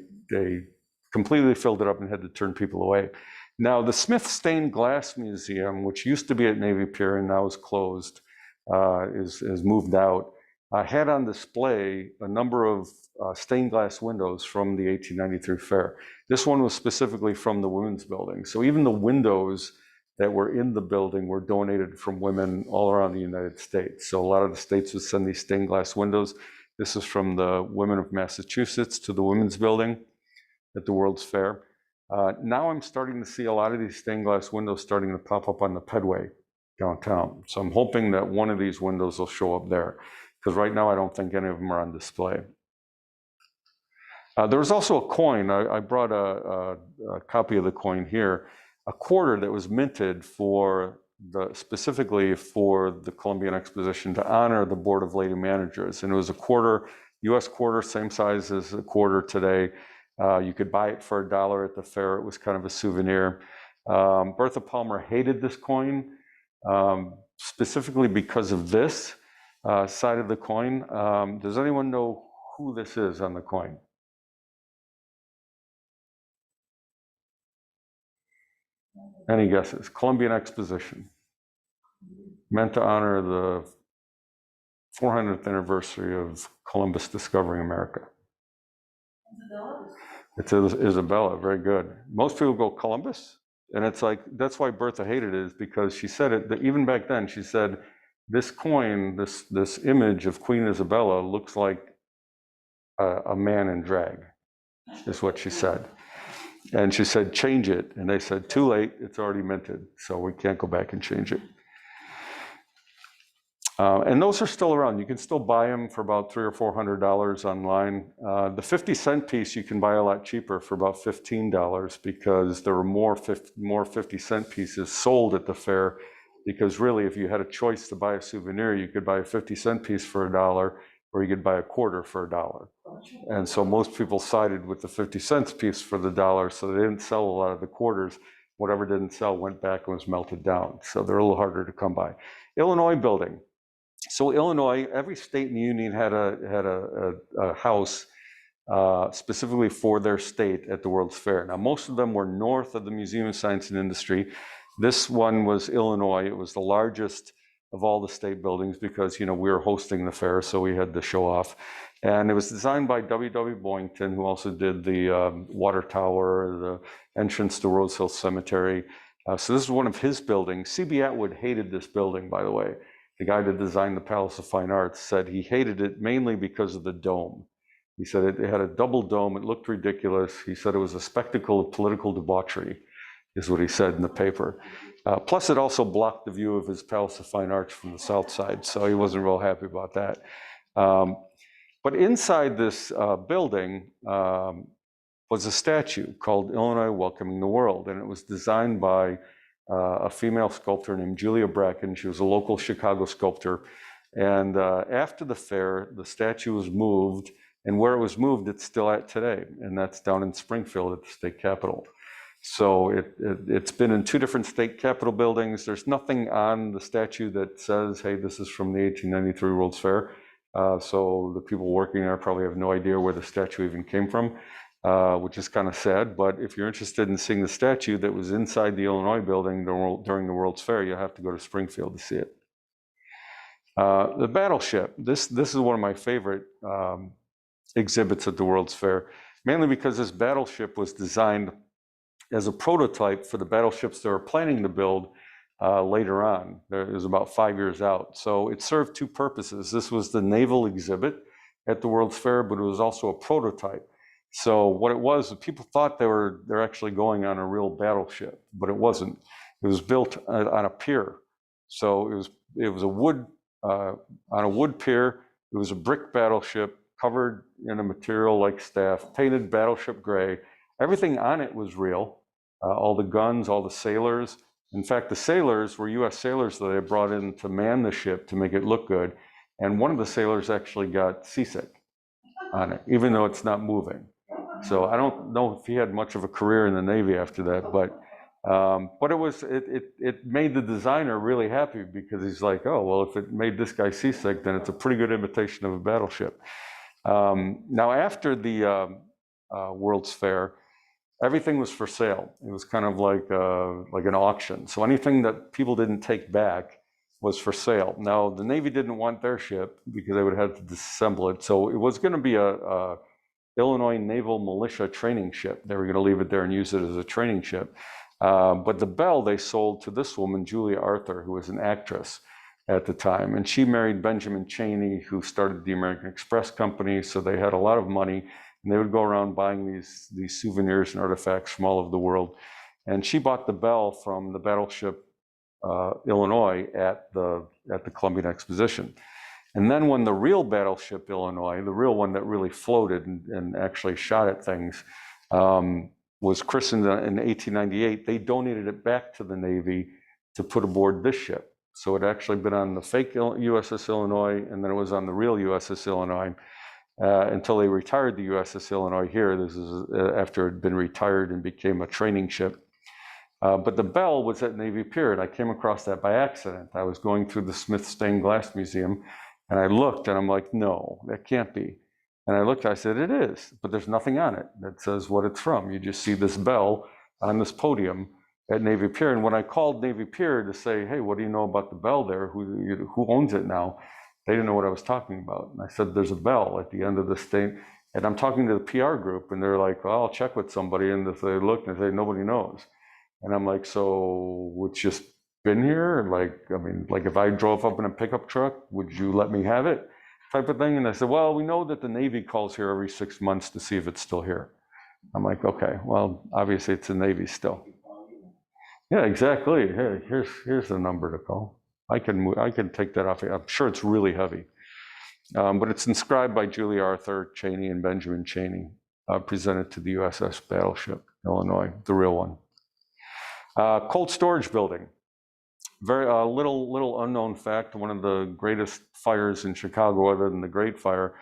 completely filled it up and had to turn people away. Now, the Smith Stained Glass Museum, which used to be at Navy Pier and now is closed, is moved out, had on display a number of stained glass windows from the 1893 fair. This one was specifically from the Women's Building. So even the windows that were in the building were donated from women all around the United States. So a lot of the states would send these stained glass windows. This is from the Women of Massachusetts to the Women's Building at the World's Fair. Now I'm starting to see a lot of these stained glass windows starting to pop up on the Pedway downtown. So I'm hoping that one of these windows will show up there, because right now I don't think any of them are on display. There was also a coin. I brought a copy of the coin here, a quarter that was minted specifically for the Columbian Exposition to honor the Board of Lady Managers. And it was a quarter, US quarter, same size as a quarter today. You could buy it for $1 at the fair. It was kind of a souvenir. Bertha Palmer hated this coin, specifically because of this side of the coin. Does anyone know who this is on the coin? Any guesses? Columbian Exposition, meant to honor the 400th anniversary of Columbus discovering America. It's Isabella, very good. Most people go Columbus, and it's like, that's why Bertha hated it, is because she said it, that even back then, she said, this coin, this image of Queen Isabella looks like a man in drag, is what she said. And she said, change it. And they said, too late, it's already minted, so we can't go back and change it. And those are still around. You can still buy them for about $300 or $400 online. The 50-cent piece you can buy a lot cheaper for about $15, because there were more 50-cent pieces sold at the fair. Because really, if you had a choice to buy a souvenir, you could buy a 50-cent piece for $1, or you could buy a quarter for $1. And so most people sided with the 50-cent piece for the $1, so they didn't sell a lot of the quarters. Whatever didn't sell went back and was melted down. So they're a little harder to come by. Illinois Building. So Illinois, every state in the Union had a house specifically for their state at the World's Fair. Now, most of them were north of the Museum of Science and Industry. This one was Illinois. It was the largest of all the state buildings because, we were hosting the fair, so we had to show off. And it was designed by W.W. Boynton, who also did the water tower, the entrance to Rose Hill Cemetery. So this is one of his buildings. C.B. Atwood hated this building, by the way. The guy that designed the Palace of Fine Arts said he hated it mainly because of the dome. He said it had a double dome. It looked ridiculous. He said it was a spectacle of political debauchery, is what he said in the paper. Plus, it also blocked the view of his Palace of Fine Arts from the south side, so he wasn't real happy about that. But inside this building was a statue called Illinois Welcoming the World, and it was designed by a female sculptor named Julia Bracken. She was a local Chicago sculptor. And after the fair, the statue was moved, and where it was moved, it's still at today, and that's down in Springfield at the state capitol. So it's been in 2 different state capitol buildings. There's nothing on the statue that says, hey, this is from the 1893 World's Fair. So the people working there probably have no idea where the statue even came from, which is kind of sad. But if you're interested in seeing the statue that was inside the Illinois building during the World's Fair, you have to go to Springfield to see it. The Battleship. This is one of my favorite exhibits at the World's Fair, mainly because this battleship was designed as a prototype for the battleships they were planning to build later on. It was about 5 years out. So it served 2 purposes. This was the naval exhibit at the World's Fair, but it was also a prototype. So what it was, people thought they're actually going on a real battleship, but it wasn't. It was built on a pier. So it was a wood on a wood pier. It was a brick battleship covered in a material like staff, painted battleship gray. Everything on it was real. All the guns, all the sailors. In fact, the sailors were U.S. sailors that they brought in to man the ship to make it look good. And one of the sailors actually got seasick on it, even though it's not moving. So I don't know if he had much of a career in the Navy after that, but But it made the designer really happy because he's like, oh, well, if it made this guy seasick, then it's a pretty good imitation of a battleship. Now, after the World's Fair, everything was for sale. It was kind of like an auction. So anything that people didn't take back was for sale. Now, the Navy didn't want their ship because they would have to disassemble it. So it was going to be a Illinois Naval Militia training ship. They were going to leave it there and use it as a training ship. But the Belle they sold to this woman, Julia Arthur, who was an actress at the time. And she married Benjamin Cheney, who started the American Express Company. So they had a lot of money. And they would go around buying these souvenirs and artifacts from all over the world. And she bought the Belle from the Battleship Illinois at the Columbian Exposition. And then when the real Battleship Illinois, the real one that really floated and actually shot at things, was christened in 1898, they donated it back to the Navy to put aboard this ship. So it actually been on the fake USS Illinois, and then it was on the real USS Illinois until they retired the USS Illinois here. This is after it had been retired and became a training ship. But the Belle was at Navy Pier, and I came across that by accident. I was going through the Smith Stained Glass Museum, and I looked, and I'm like, no, that can't be. And I looked, I said, it is, but there's nothing on it that says what it's from. You just see this Belle on this podium at Navy Pier. And when I called Navy Pier to say, hey, what do you know about the Belle there? Who owns it now? They didn't know what I was talking about. And I said, there's a Belle at the end of this thing. And I'm talking to the PR group, and they're like, well, I'll check with somebody. And if they look and they say, nobody knows. And I'm like, so it's just been here? Like, I mean, like if I drove up in a pickup truck, would you let me have it? Type of thing. And I said, well, we know that the Navy calls here every 6 months to see if it's still here. I'm like, okay, well, obviously it's the Navy still. Yeah, exactly. Hey, here's the number to call. I can take that off. I'm sure it's really heavy. But it's inscribed by Julia Arthur Cheney and Benjamin Cheney, presented to the USS Battleship Illinois, the real one. Cold storage building. Very little unknown fact. One of the greatest fires in Chicago, other than the Great Fire,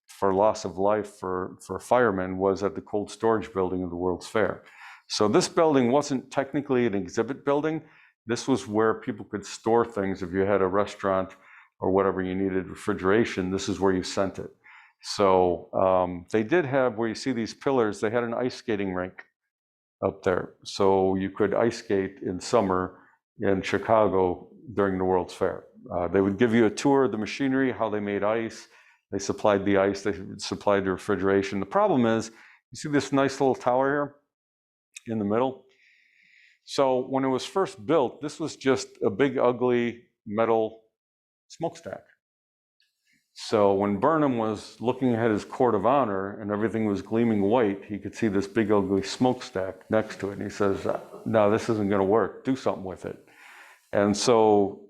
for loss of life for firemen, was at the cold storage building of the World's Fair. So this building wasn't technically an exhibit building. This was where people could store things. If you had a restaurant or whatever you needed refrigeration, this is where you sent it. So they did have, where you see these pillars, they had an ice skating rink up there. So you could ice skate in summer in Chicago during the World's Fair. They would give you a tour of the machinery, how they made ice. They supplied the ice, they supplied the refrigeration. The problem is, you see this nice little tower here in the middle? So when it was first built, this was just a big, ugly metal smokestack. So when Burnham was looking at his court of honor and everything was gleaming white, he could see this big, ugly smokestack next to it. And he says, no, this isn't going to work. Do something with it. And so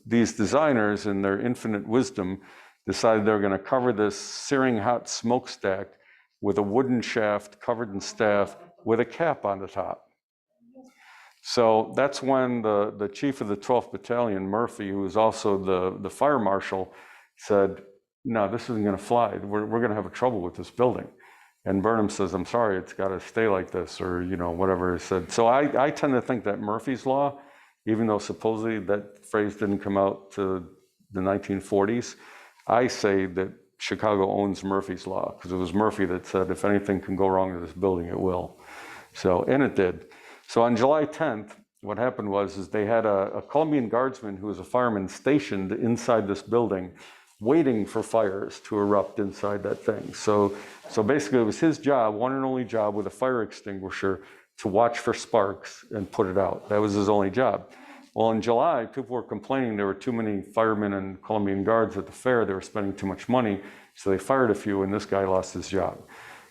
these designers, in their infinite wisdom, decided they were going to cover this searing hot smokestack with a wooden shaft covered in staff with a cap on the top. So that's when the chief of the 12th Battalion, Murphy, who was also the fire marshal, said, no, this isn't going to fly. We're going to have trouble with this building. And Burnham says, I'm sorry, it's got to stay like this, or whatever he said. So I tend to think that Murphy's Law, even though supposedly that phrase didn't come out to the 1940s, I say that Chicago owns Murphy's Law, because it was Murphy that said, if anything can go wrong to this building, it will. So, and it did. So on July 10th, what happened was they had a Columbian guardsman who was a fireman stationed inside this building, waiting for fires to erupt inside that thing. So basically it was his job, one and only job, with a fire extinguisher to watch for sparks and put it out. That was his only job. Well, in July, people were complaining there were too many firemen and Columbian guards at the fair. They were spending too much money. So they fired a few, and this guy lost his job.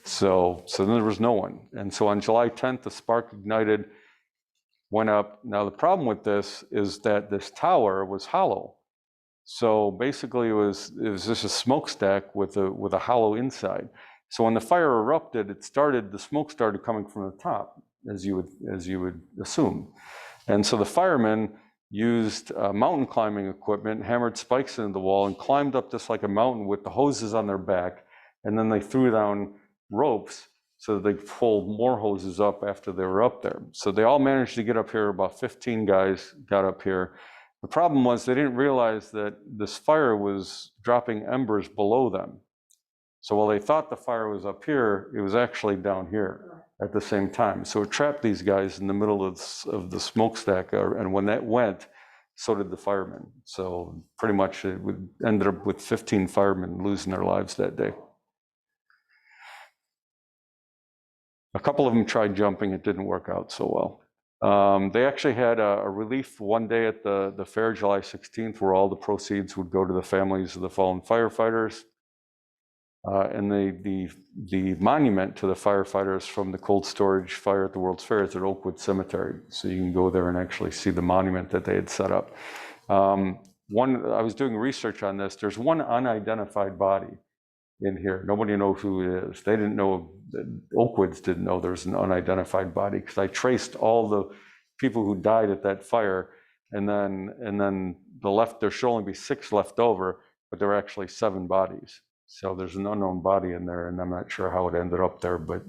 So then there was no one. And so on July 10th, the spark ignited, went up. Now the problem with this is that this tower was hollow. So basically it was just a smokestack with a hollow inside. So when the fire erupted, the smoke started coming from the top, as you would assume. And so the firemen used mountain climbing equipment, hammered spikes into the wall, and climbed up this like a mountain with the hoses on their back. And then they threw down ropes so they pulled more hoses up after they were up there. So they all managed to get up here. About 15 guys got up here. The problem was they didn't realize that this fire was dropping embers below them. So while they thought the fire was up here, it was actually down here at the same time. So it trapped these guys in the middle of the smokestack, and when that went, so did the firemen. So pretty much it ended up with 15 firemen losing their lives that day. A couple of them tried jumping, it didn't work out so well. They actually had a relief one day at the fair, July 16th, where all the proceeds would go to the families of the fallen firefighters. And the monument to the firefighters from the cold storage fire at the World's Fair is at Oakwood Cemetery. So you can go there and actually see the monument that they had set up. I was doing research on this. There's one unidentified body in here. Nobody knows who it is. They didn't know, Oakwoods didn't know there's an unidentified body, because I traced all the people who died at that fire, and then there should only be 6 left over, but there were actually 7 bodies. So there's an unknown body in there, and I'm not sure how it ended up there, but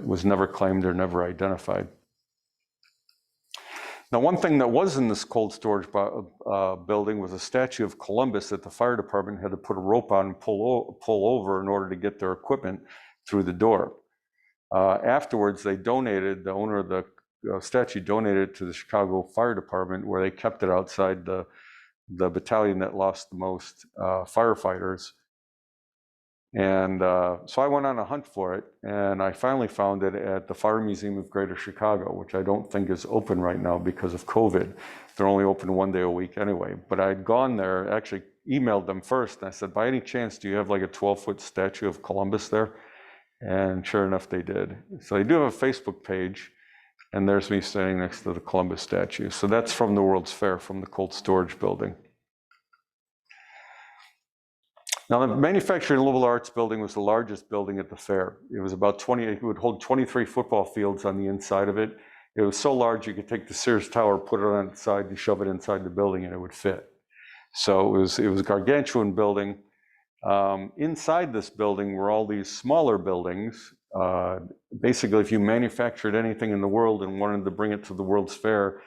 was never claimed or never identified. Now, one thing that was in this cold storage building was a statue of Columbus that the fire department had to put a rope on and pull over in order to get their equipment through the door. Afterwards, the owner of the statue donated it to the Chicago Fire Department, where they kept it outside the battalion that lost the most firefighters. And so I went on a hunt for it, and I finally found it at the Fire Museum of Greater Chicago, which I don't think is open right now because of COVID. They're only open 1 day a week anyway. But I'd gone there, actually emailed them first, and I said, by any chance, do you have like a 12-foot statue of Columbus there? And sure enough, they did. So they do have a Facebook page, and there's me standing next to the Columbus statue. So that's from the World's Fair, from the cold storage building. Now, the Manufacturing and Liberal Arts Building was the largest building at the fair. It was about it would hold 23 football fields on the inside of it. It was so large you could take the Sears Tower, put it on its side, you shove it inside the building, and it would fit. So it was a gargantuan building. Inside this building were all these smaller buildings. Basically, if you manufactured anything in the world and wanted to bring it to the World's Fair,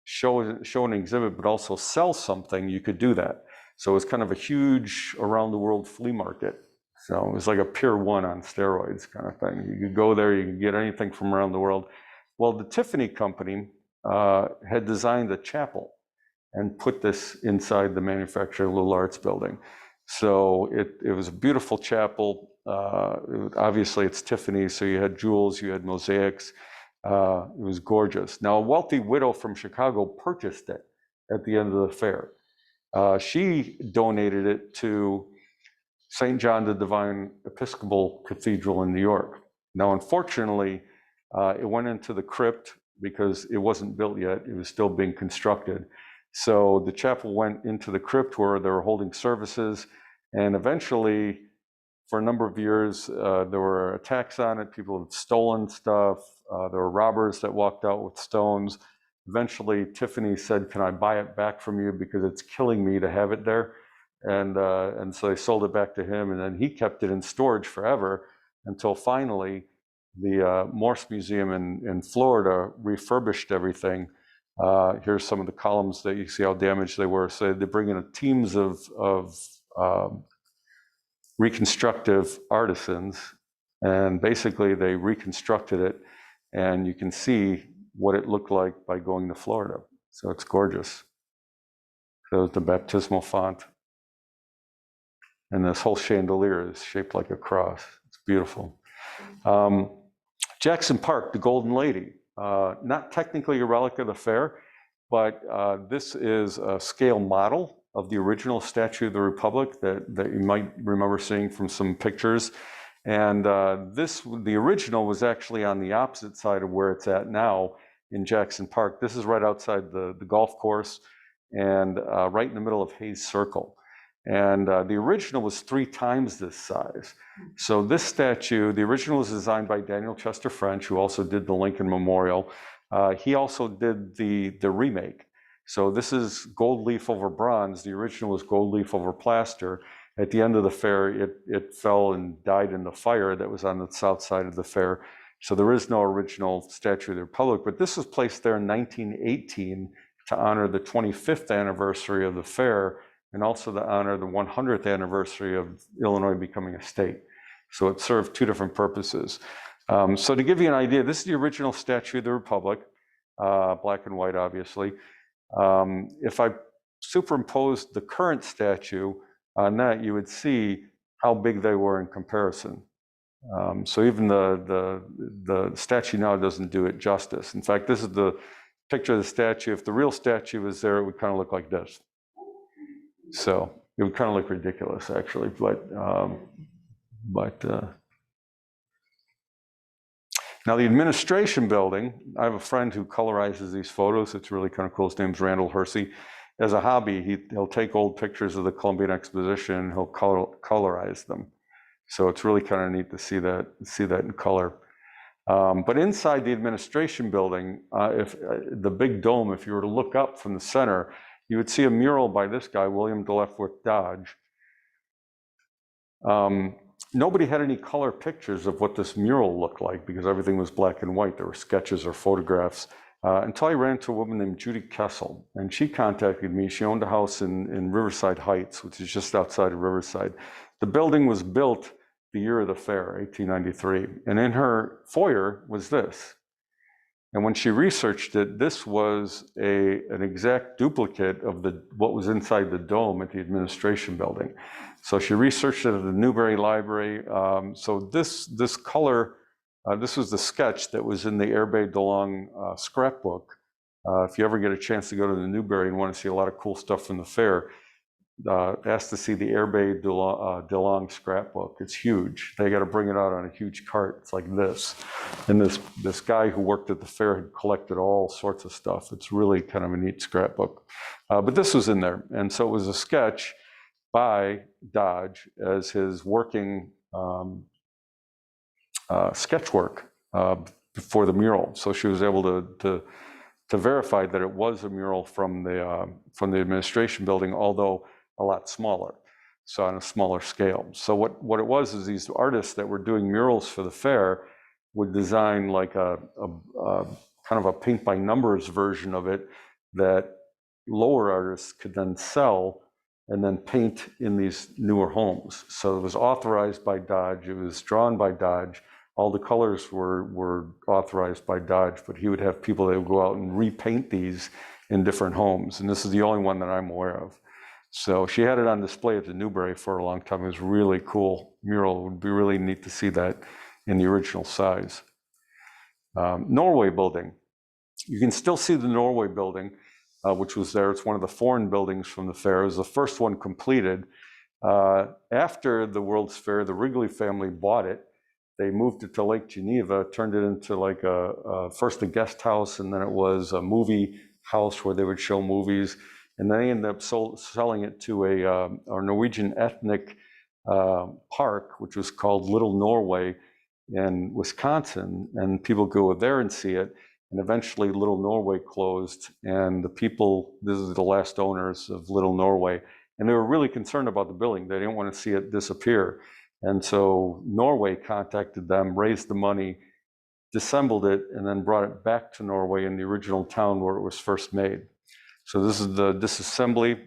show an exhibit, but also sell something, you could do that. So it was kind of a huge around-the-world flea market. So it was like a Pier 1 on steroids kind of thing. You could go there, you could get anything from around the world. Well, the Tiffany Company had designed a chapel and put this inside the Manufacturing and Liberal Arts Building. So it was a beautiful chapel. Obviously, it's Tiffany, so you had jewels, you had mosaics. It was gorgeous. Now, a wealthy widow from Chicago purchased it at the end of the fair. She donated it to St. John the Divine Episcopal Cathedral in New York. Now, unfortunately, it went into the crypt because it wasn't built yet. It was still being constructed. So the chapel went into the crypt where they were holding services. And eventually, for a number of years, there were attacks on it. People had stolen stuff. There were robbers that walked out with stones. Eventually, Tiffany said, "Can I buy it back from you, because it's killing me to have it there?" And so they sold it back to him, and then he kept it in storage forever until finally the Morse Museum in Florida refurbished everything. Here's some of the columns that you see how damaged they were. So they bring in teams of reconstructive artisans, and basically they reconstructed it, and you can see what it looked like by going to Florida. So it's gorgeous. So the baptismal font. And this whole chandelier is shaped like a cross. It's beautiful. Jackson Park, the Golden Lady. Not technically a relic of the fair, but this is a scale model of the original Statue of the Republic that you might remember seeing from some pictures. And the original was actually on the opposite side of where it's at now in Jackson Park. This is right outside the golf course and right in the middle of Hayes Circle. And the original was 3 times this size. So this statue, the original was designed by Daniel Chester French, who also did the Lincoln Memorial. He also did the remake. So this is gold leaf over bronze. The original was gold leaf over plaster. At the end of the fair, it fell and died in the fire that was on the south side of the fair. So there is no original Statue of the Republic, but this was placed there in 1918 to honor the 25th anniversary of the fair and also to honor the 100th anniversary of Illinois becoming a state. So it served two different purposes. So to give you an idea, this is the original Statue of the Republic, black and white, obviously. If I superimposed the current statue on that, you would see how big they were in comparison. So even the statue now doesn't do it justice. In fact, this is the picture of the statue. If the real statue was there, it would kind of look like this. So it would kind of look ridiculous, actually. Now the administration building, I have a friend who colorizes these photos. It's really kind of cool. His name's Randall Hersey. As a hobby, he'll take old pictures of the Columbian Exposition and he'll colorize them. So it's really kind of neat to see that in color. But inside the administration building, if the big dome, if you were to look up from the center, you would see a mural by this guy, William de Leftwith Dodge. Nobody had any color pictures of what this mural looked like because everything was black and white. There were sketches or photographs until I ran into a woman named Judy Kessel, and she contacted me. She owned a house in Riverside Heights, which is just outside of Riverside. The building was built the year of the fair, 1893, and in her foyer was this. And when she researched it, this was an exact duplicate of what was inside the dome at the administration building. So she researched it at the Newberry Library. So this color, this was the sketch that was in the Herbé DeLong scrapbook. If you ever get a chance to go to the Newberry and want to see a lot of cool stuff from the fair, ask to see the Herbé DeLong scrapbook. It's huge. They got to bring it out on a huge cart. It's like this. And this guy who worked at the fair had collected all sorts of stuff. It's really kind of a neat scrapbook. But this was in there. And so it was a sketch by Dodge as his working sketch work for the mural. So she was able to verify that it was a mural from the administration building, although a lot smaller, so on a smaller scale. So what it was is these artists that were doing murals for the fair would design like a kind of a paint by numbers version of it that lower artists could then sell and then paint in these newer homes. So it was authorized by Dodge. It was drawn by Dodge. All the colors were authorized by Dodge, but he would have people that would go out and repaint these in different homes. And this is the only one that I'm aware of. So she had it on display at the Newberry for a long time. It was really cool mural. It would be really neat to see that in the original size. Norway Building. You can still see the Norway Building, which was there. It's one of the foreign buildings from the fair. It was the first one completed. After the World's Fair, the Wrigley family bought it. They moved it to Lake Geneva, turned it into like first a guest house, and then it was a movie house where they would show movies. And they ended up selling it to a Norwegian ethnic park, which was called Little Norway in Wisconsin. And people go there and see it. And eventually Little Norway closed. And the people, this is the last owners of Little Norway, and they were really concerned about the building. They didn't want to see it disappear. And so Norway contacted them, raised the money, disassembled it, and then brought it back to Norway in the original town where it was first made. So this is the disassembly,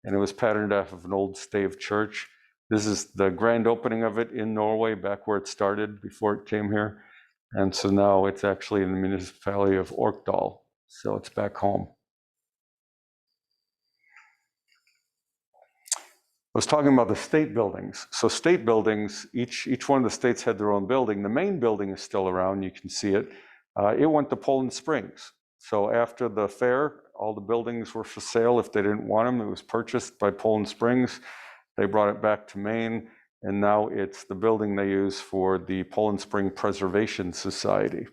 and it was patterned off of an old stave church. This is the grand opening of it in Norway, back where it started before it came here. And so now it's actually in the municipality of Orkdal. So it's back home. I was talking about the state buildings. So state buildings, each one of the states had their own building. The main building is still around, you can see it. It went to Poland Springs. So after the fair, all the buildings were for sale. If they didn't want them, it was purchased by Poland Springs. They brought it back to Maine, and now it's the building they use for the Poland Spring Preservation Society.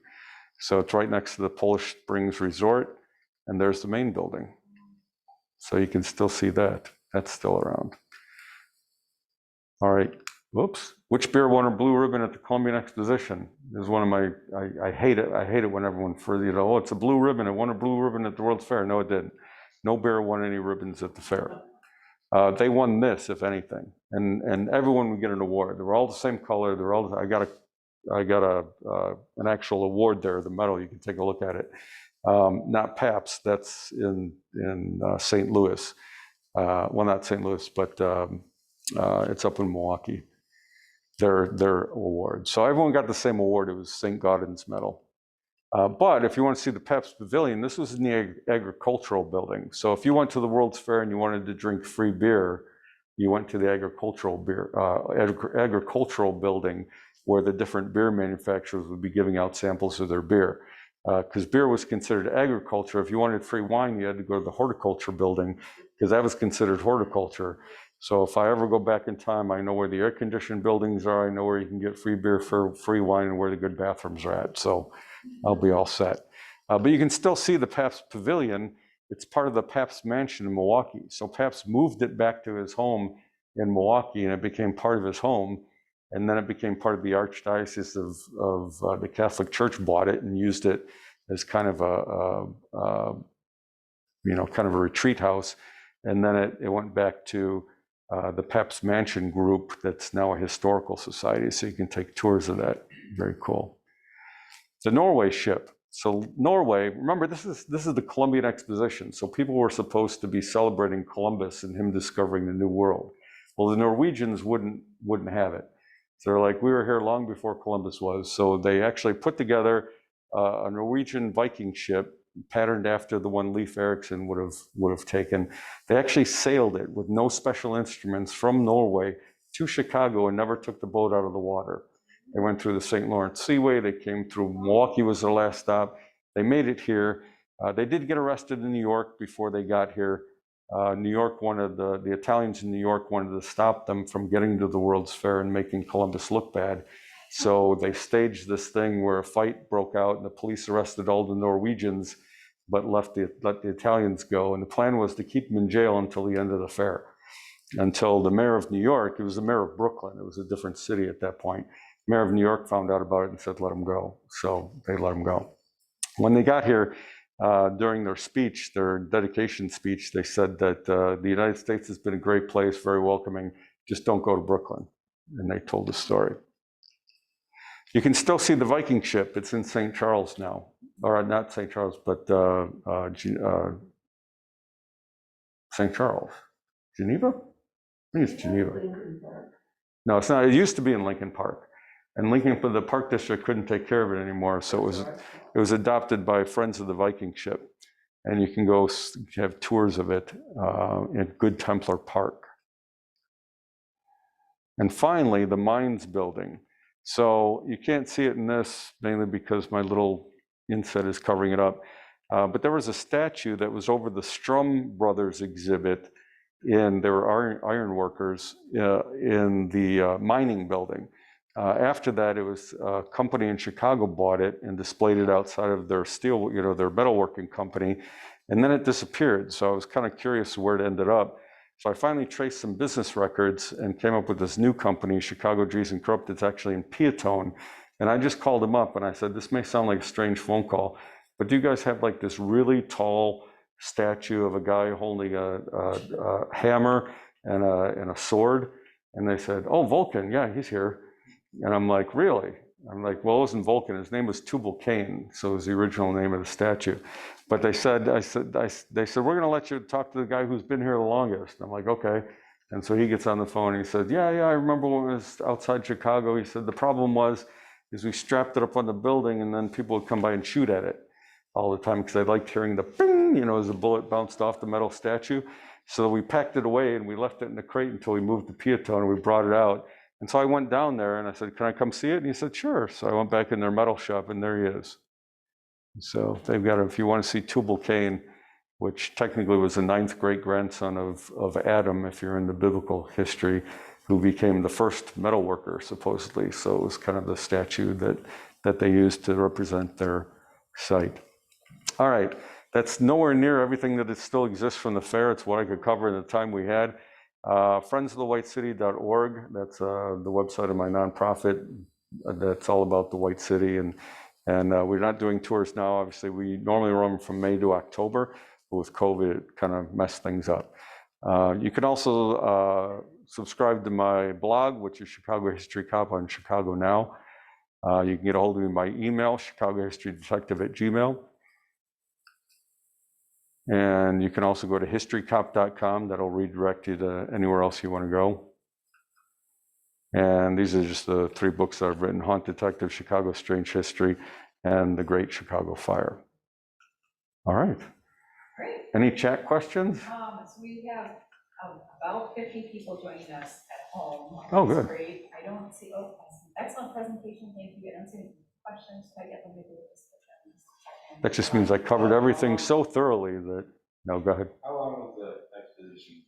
So it's right next to the Polish Springs Resort, and there's the main building. So you can still see that. That's still around. All right, whoops. Which beer won a blue ribbon at the Columbian Exposition? This is one of my, I hate it. I hate it when everyone, oh, it's a blue ribbon. It won a blue ribbon at the World's Fair. No, it didn't. No beer won any ribbons at the fair. They won this, if anything. And everyone would get an award. They were all the same color. I got I got an actual award there, the medal. You can take a look at it. Not Pabst, that's in St. Louis. Well, not St. Louis, but it's up in Milwaukee. Their award. So everyone got the same award. It was St. Gaudens's medal. But if you want to see the Pabst Pavilion, this was in the agricultural building. So if you went to the World's Fair and you wanted to drink free beer, you went to the agricultural building where the different beer manufacturers would be giving out samples of their beer. Because beer was considered agriculture. If you wanted free wine, you had to go to the horticulture building because that was considered horticulture. So if I ever go back in time, I know where the air-conditioned buildings are. I know where you can get free beer for free wine and where the good bathrooms are at. So I'll be all set. But you can still see the Pabst Pavilion. It's part of the Pabst Mansion in Milwaukee. So Pabst moved it back to his home in Milwaukee, and it became part of his home. And then it became part of the Archdiocese of the Catholic Church bought it and used it as kind of kind of a retreat house. And then it went back to the Pabst Mansion group that's now a historical society. So you can take tours of that. Very cool. The Norway ship. So Norway, remember this is the Columbian Exposition. So people were supposed to be celebrating Columbus and him discovering the New World. Well, the Norwegians wouldn't have it. So they're like, we were here long before Columbus was. So they actually put together a Norwegian Viking ship patterned after the one Leif Erikson would have taken. They actually sailed it with no special instruments from Norway to Chicago and never took the boat out of the water. They went through the St. Lawrence Seaway. They came through Milwaukee was their last stop. They made it here. They did get arrested in New York before they got here. New York wanted the Italians in New York wanted to stop them from getting to the World's Fair and making Columbus look bad. So they staged this thing where a fight broke out and the police arrested all the Norwegians, but let the Italians go. And the plan was to keep them in jail until the end of the fair, until the mayor of New York, it was the mayor of Brooklyn, it was a different city at that point. The mayor of New York found out about it and said, let them go. So they let them go. When they got here, during their speech, their dedication speech, they said that the United States has been a great place, very welcoming, just don't go to Brooklyn. And they told the story. You can still see the Viking ship. It's in St. Charles now, or not St. Charles, but St. Charles. Geneva? I think it's Geneva. No, it's not. It used to be in Lincoln Park. And the Park District couldn't take care of it anymore, so it was adopted by Friends of the Viking ship. And you can go have tours of it at Good Templar Park. And finally, the Mines building. So you can't see it in this, mainly because my little inset is covering it up. But there was a statue that was over the Strum Brothers exhibit they were iron workers in the mining building. After that, it was a company in Chicago bought it and displayed it outside of their steel, their metalworking company, and then it disappeared. So I was kind of curious where it ended up. So I finally traced some business records and came up with this new company, Chicago Dries and Krupp, that's actually in Peatone. And I just called them up and I said, this may sound like a strange phone call, but do you guys have like this really tall statue of a guy holding a hammer and a sword? And they said, oh, Vulcan, yeah, he's here. And I'm like, really? I'm like, well, it wasn't Vulcan. His name was Tubal Cain, so it was the original name of the statue. But they said, they said, we're going to let you talk to the guy who's been here the longest. I'm like, okay. And so he gets on the phone and he said, yeah, I remember when it was outside Chicago. He said the problem is we strapped it up on the building and then people would come by and shoot at it all the time because they liked hearing the ping, as the bullet bounced off the metal statue. So we packed it away and we left it in the crate until we moved to Peatone and we brought it out. And so I went down there and I said, can I come see it? And he said, sure. So I went back in their metal shop and there he is. So they've got, if you want to see Tubal Cain, which technically was the 9th great grandson of Adam, if you're in the biblical history, who became the first metal worker, supposedly. So it was kind of the statue that they used to represent their site. All right, that's nowhere near everything that still exists from the fair. It's what I could cover in the time we had. friendsofthewhitecity.org, that's the website of my nonprofit that's all about the White City, and we're not doing tours now. Obviously, we normally run from May to October, but with COVID, it kind of messed things up. You can also subscribe to my blog, which is Chicago History Cop on Chicago Now. You can get a hold of me by email, chicagohistorydetective@gmail. And you can also go to historycop.com. That'll redirect you to anywhere else you want to go. And these are just the 3 books that I've written: Haunt Detective, Chicago's Strange History, and The Great Chicago Fire. All right. Great. Any chat questions? So we have about 50 people joining us at home. Oh, That's good. great. I don't see, that's an excellent presentation. Thank you. I don't see any questions. Can I get them to do this? That just means I covered everything so thoroughly that, no, go ahead. How long was the exposition?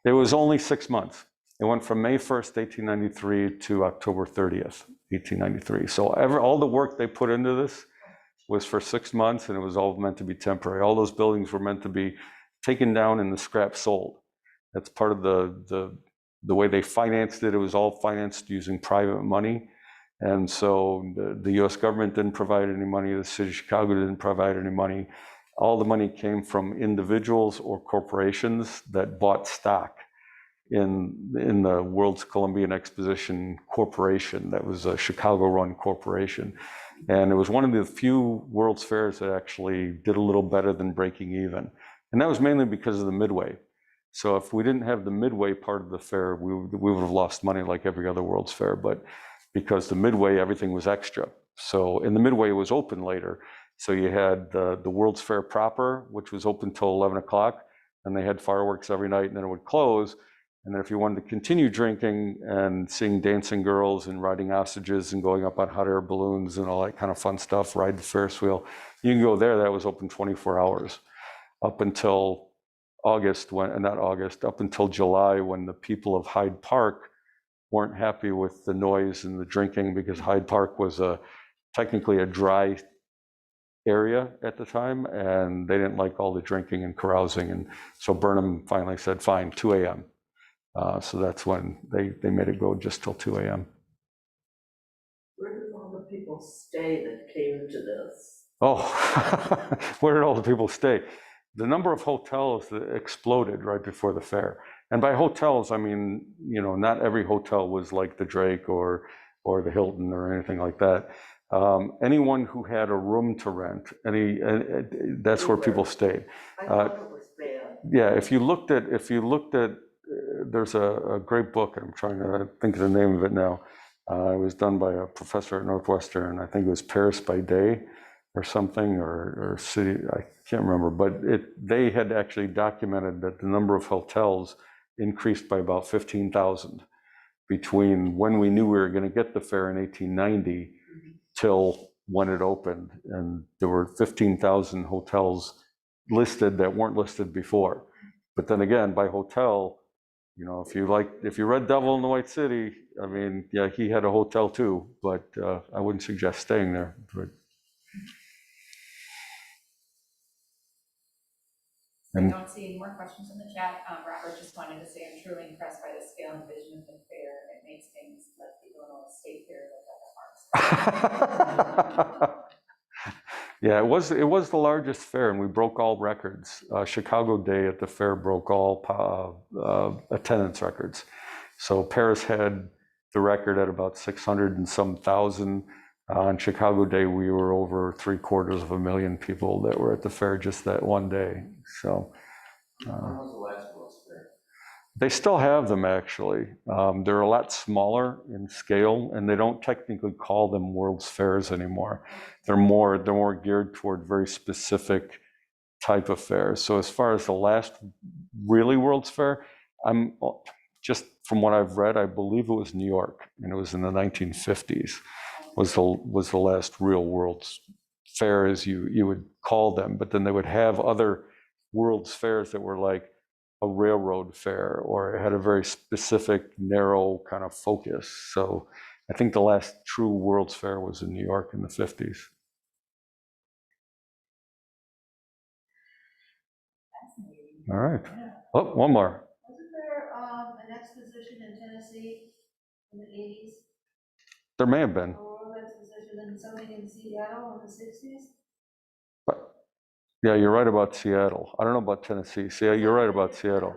It was only 6 months. It went from May 1st, 1893 to October 30th, 1893. So all the work they put into this was for 6 months, and it was all meant to be temporary. All those buildings were meant to be taken down and the scrap sold. That's part of the way they financed it. It was all financed using private money. And so the US government didn't provide any money. The city of Chicago didn't provide any money. All the money came from individuals or corporations that bought stock in the World's Columbian Exposition Corporation. That was a Chicago-run corporation. And it was one of the few World's Fairs that actually did a little better than breaking even. And that was mainly because of the Midway. So if we didn't have the Midway part of the fair, we would have lost money like every other World's Fair. But because the Midway, everything was extra. So, and the Midway was open later. So you had the World's Fair proper, which was open till 11 o'clock, and they had fireworks every night, and then it would close. And then if you wanted to continue drinking and seeing dancing girls and riding ostriches and going up on hot air balloons and all that kind of fun stuff, ride the Ferris wheel, you can go there. That was open 24 hours up until August, up until July, when the people of Hyde Park weren't happy with the noise and the drinking, because Hyde Park was technically a dry area at the time, and they didn't like all the drinking and carousing. And so Burnham finally said, fine, 2 a.m. So that's when they made it go just till 2 a.m. Where did all the people stay that came to this? Oh, where did all the people stay? The number of hotels exploded right before the fair. And by hotels, I mean, not every hotel was like the Drake or the Hilton or anything like that. Anyone who had a room to rent, that's where people stayed. I thought it was bad. Yeah, if you looked at, there's a great book, I'm trying to think of the name of it now. It was done by a professor at Northwestern. I think it was Paris by Day or something, or City, I can't remember, but they had actually documented that the number of hotels increased by about 15,000 between when we knew we were going to get the fair in 1890 till when it opened. And there were 15,000 hotels listed that weren't listed before. But then again, by hotel, if you read Devil in the White City, I mean, yeah, he had a hotel too, but I wouldn't suggest staying there. But, I don't see any more questions in the chat. Robert just wanted to say, I'm truly impressed by the scale and vision of the fair. It makes things like the Illinois State Fair look like a farce. yeah, it was the largest fair, and we broke all records. Chicago Day at the fair broke all attendance records. So Paris had the record at about 600 and some thousand. On Chicago Day, we were over 750,000 people that were at the fair just that one day. So When was the last World's Fair? they still have them, actually. They're a lot smaller in scale, and they don't technically call them World's Fairs anymore. They're more geared toward very specific type of fairs. So as far as the last really World's Fair, I'm just from what I've read, I believe it was New York, and it was in the 1950s. Was the last real World's Fair, as you would call them. But then they would have other World's Fairs that were like a railroad fair, or it had a very specific, narrow kind of focus. So I think the last true World's Fair was in New York in the 50s. Fascinating. All right. Yeah. Oh, one more. Wasn't there an exposition in Tennessee in the 80s? There may have been. A world exposition and something in Seattle in the 60s? But yeah, you're right about Seattle. I don't know about Tennessee. See, you're right about Seattle.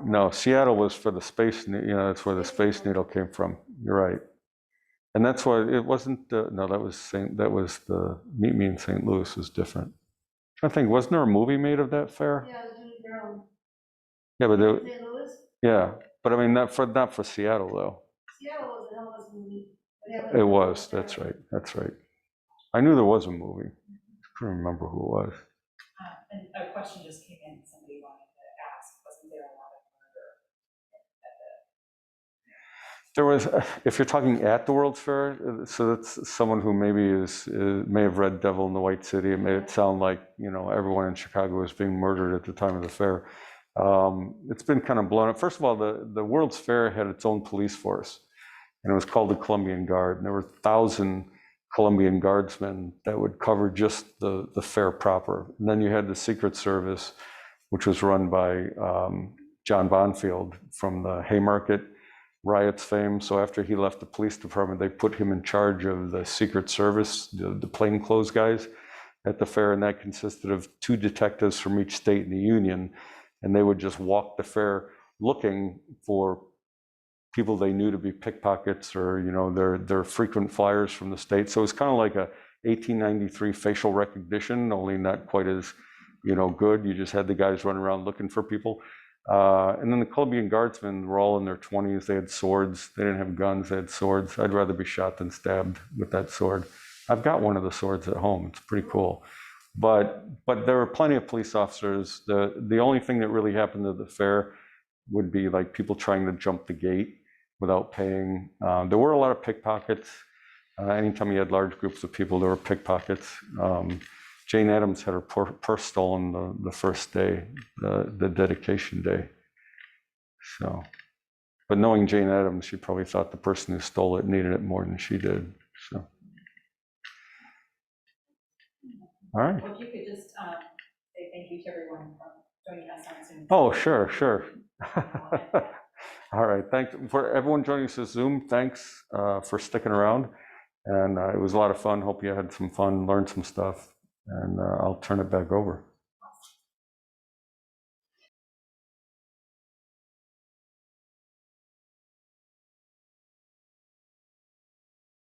No, Seattle was for the Space, that's where the Space Needle came from. You're right. And that's why it wasn't, no, that was the Meet Me in St. Louis was different. I think, wasn't there a movie made of that fair? Yeah, the Judy Garland. Yeah, but St. Louis? yeah, but I mean, not for Seattle though. Seattle was an Elvis movie. It was, that's right, that's right. I knew there was a movie. I couldn't remember who it was. And a question just came in, somebody wanted to ask, wasn't there a lot of murder at the? There was, if you're talking at the World's Fair, so that's someone who maybe may have read Devil in the White City. It made it sound like, you know, everyone in Chicago was being murdered at the time of the fair. It's been kind of blown up. First of all, the World's Fair had its own police force, and it was called the Columbian Guard. And there were 1,000 Columbian Guardsmen that would cover just the fair proper. And then you had the Secret Service, which was run by John Bonfield from the Haymarket riots fame. So after he left the police department, they put him in charge of the Secret Service, the plainclothes guys at the fair, and that consisted of 2 detectives from each state in the Union, and they would just walk the fair looking for people they knew to be pickpockets or, you know, they're frequent flyers from the state. So it was kind of like a 1893 facial recognition, only not quite as, you know, good. You just had the guys running around looking for people. And then the Columbian Guardsmen were all in their 20s. They had swords. They didn't have guns. They had swords. I'd rather be shot than stabbed with that sword. I've got one of the swords at home. It's pretty cool. But there were plenty of police officers. The only thing that really happened at the fair would be like people trying to jump the gate without paying. There were a lot of pickpockets. Anytime you had large groups of people, there were pickpockets. Jane Addams had her purse stolen the first day, the dedication day. So, but knowing Jane Addams, she probably thought the person who stole it needed it more than she did. So, all right. Well, if you could just say thank you to everyone for joining us on Zoom. Oh, sure. All right, thanks for everyone joining us on Zoom. Thanks for sticking around, and it was a lot of fun. Hope you had some fun, learned some stuff, and I'll turn it back over.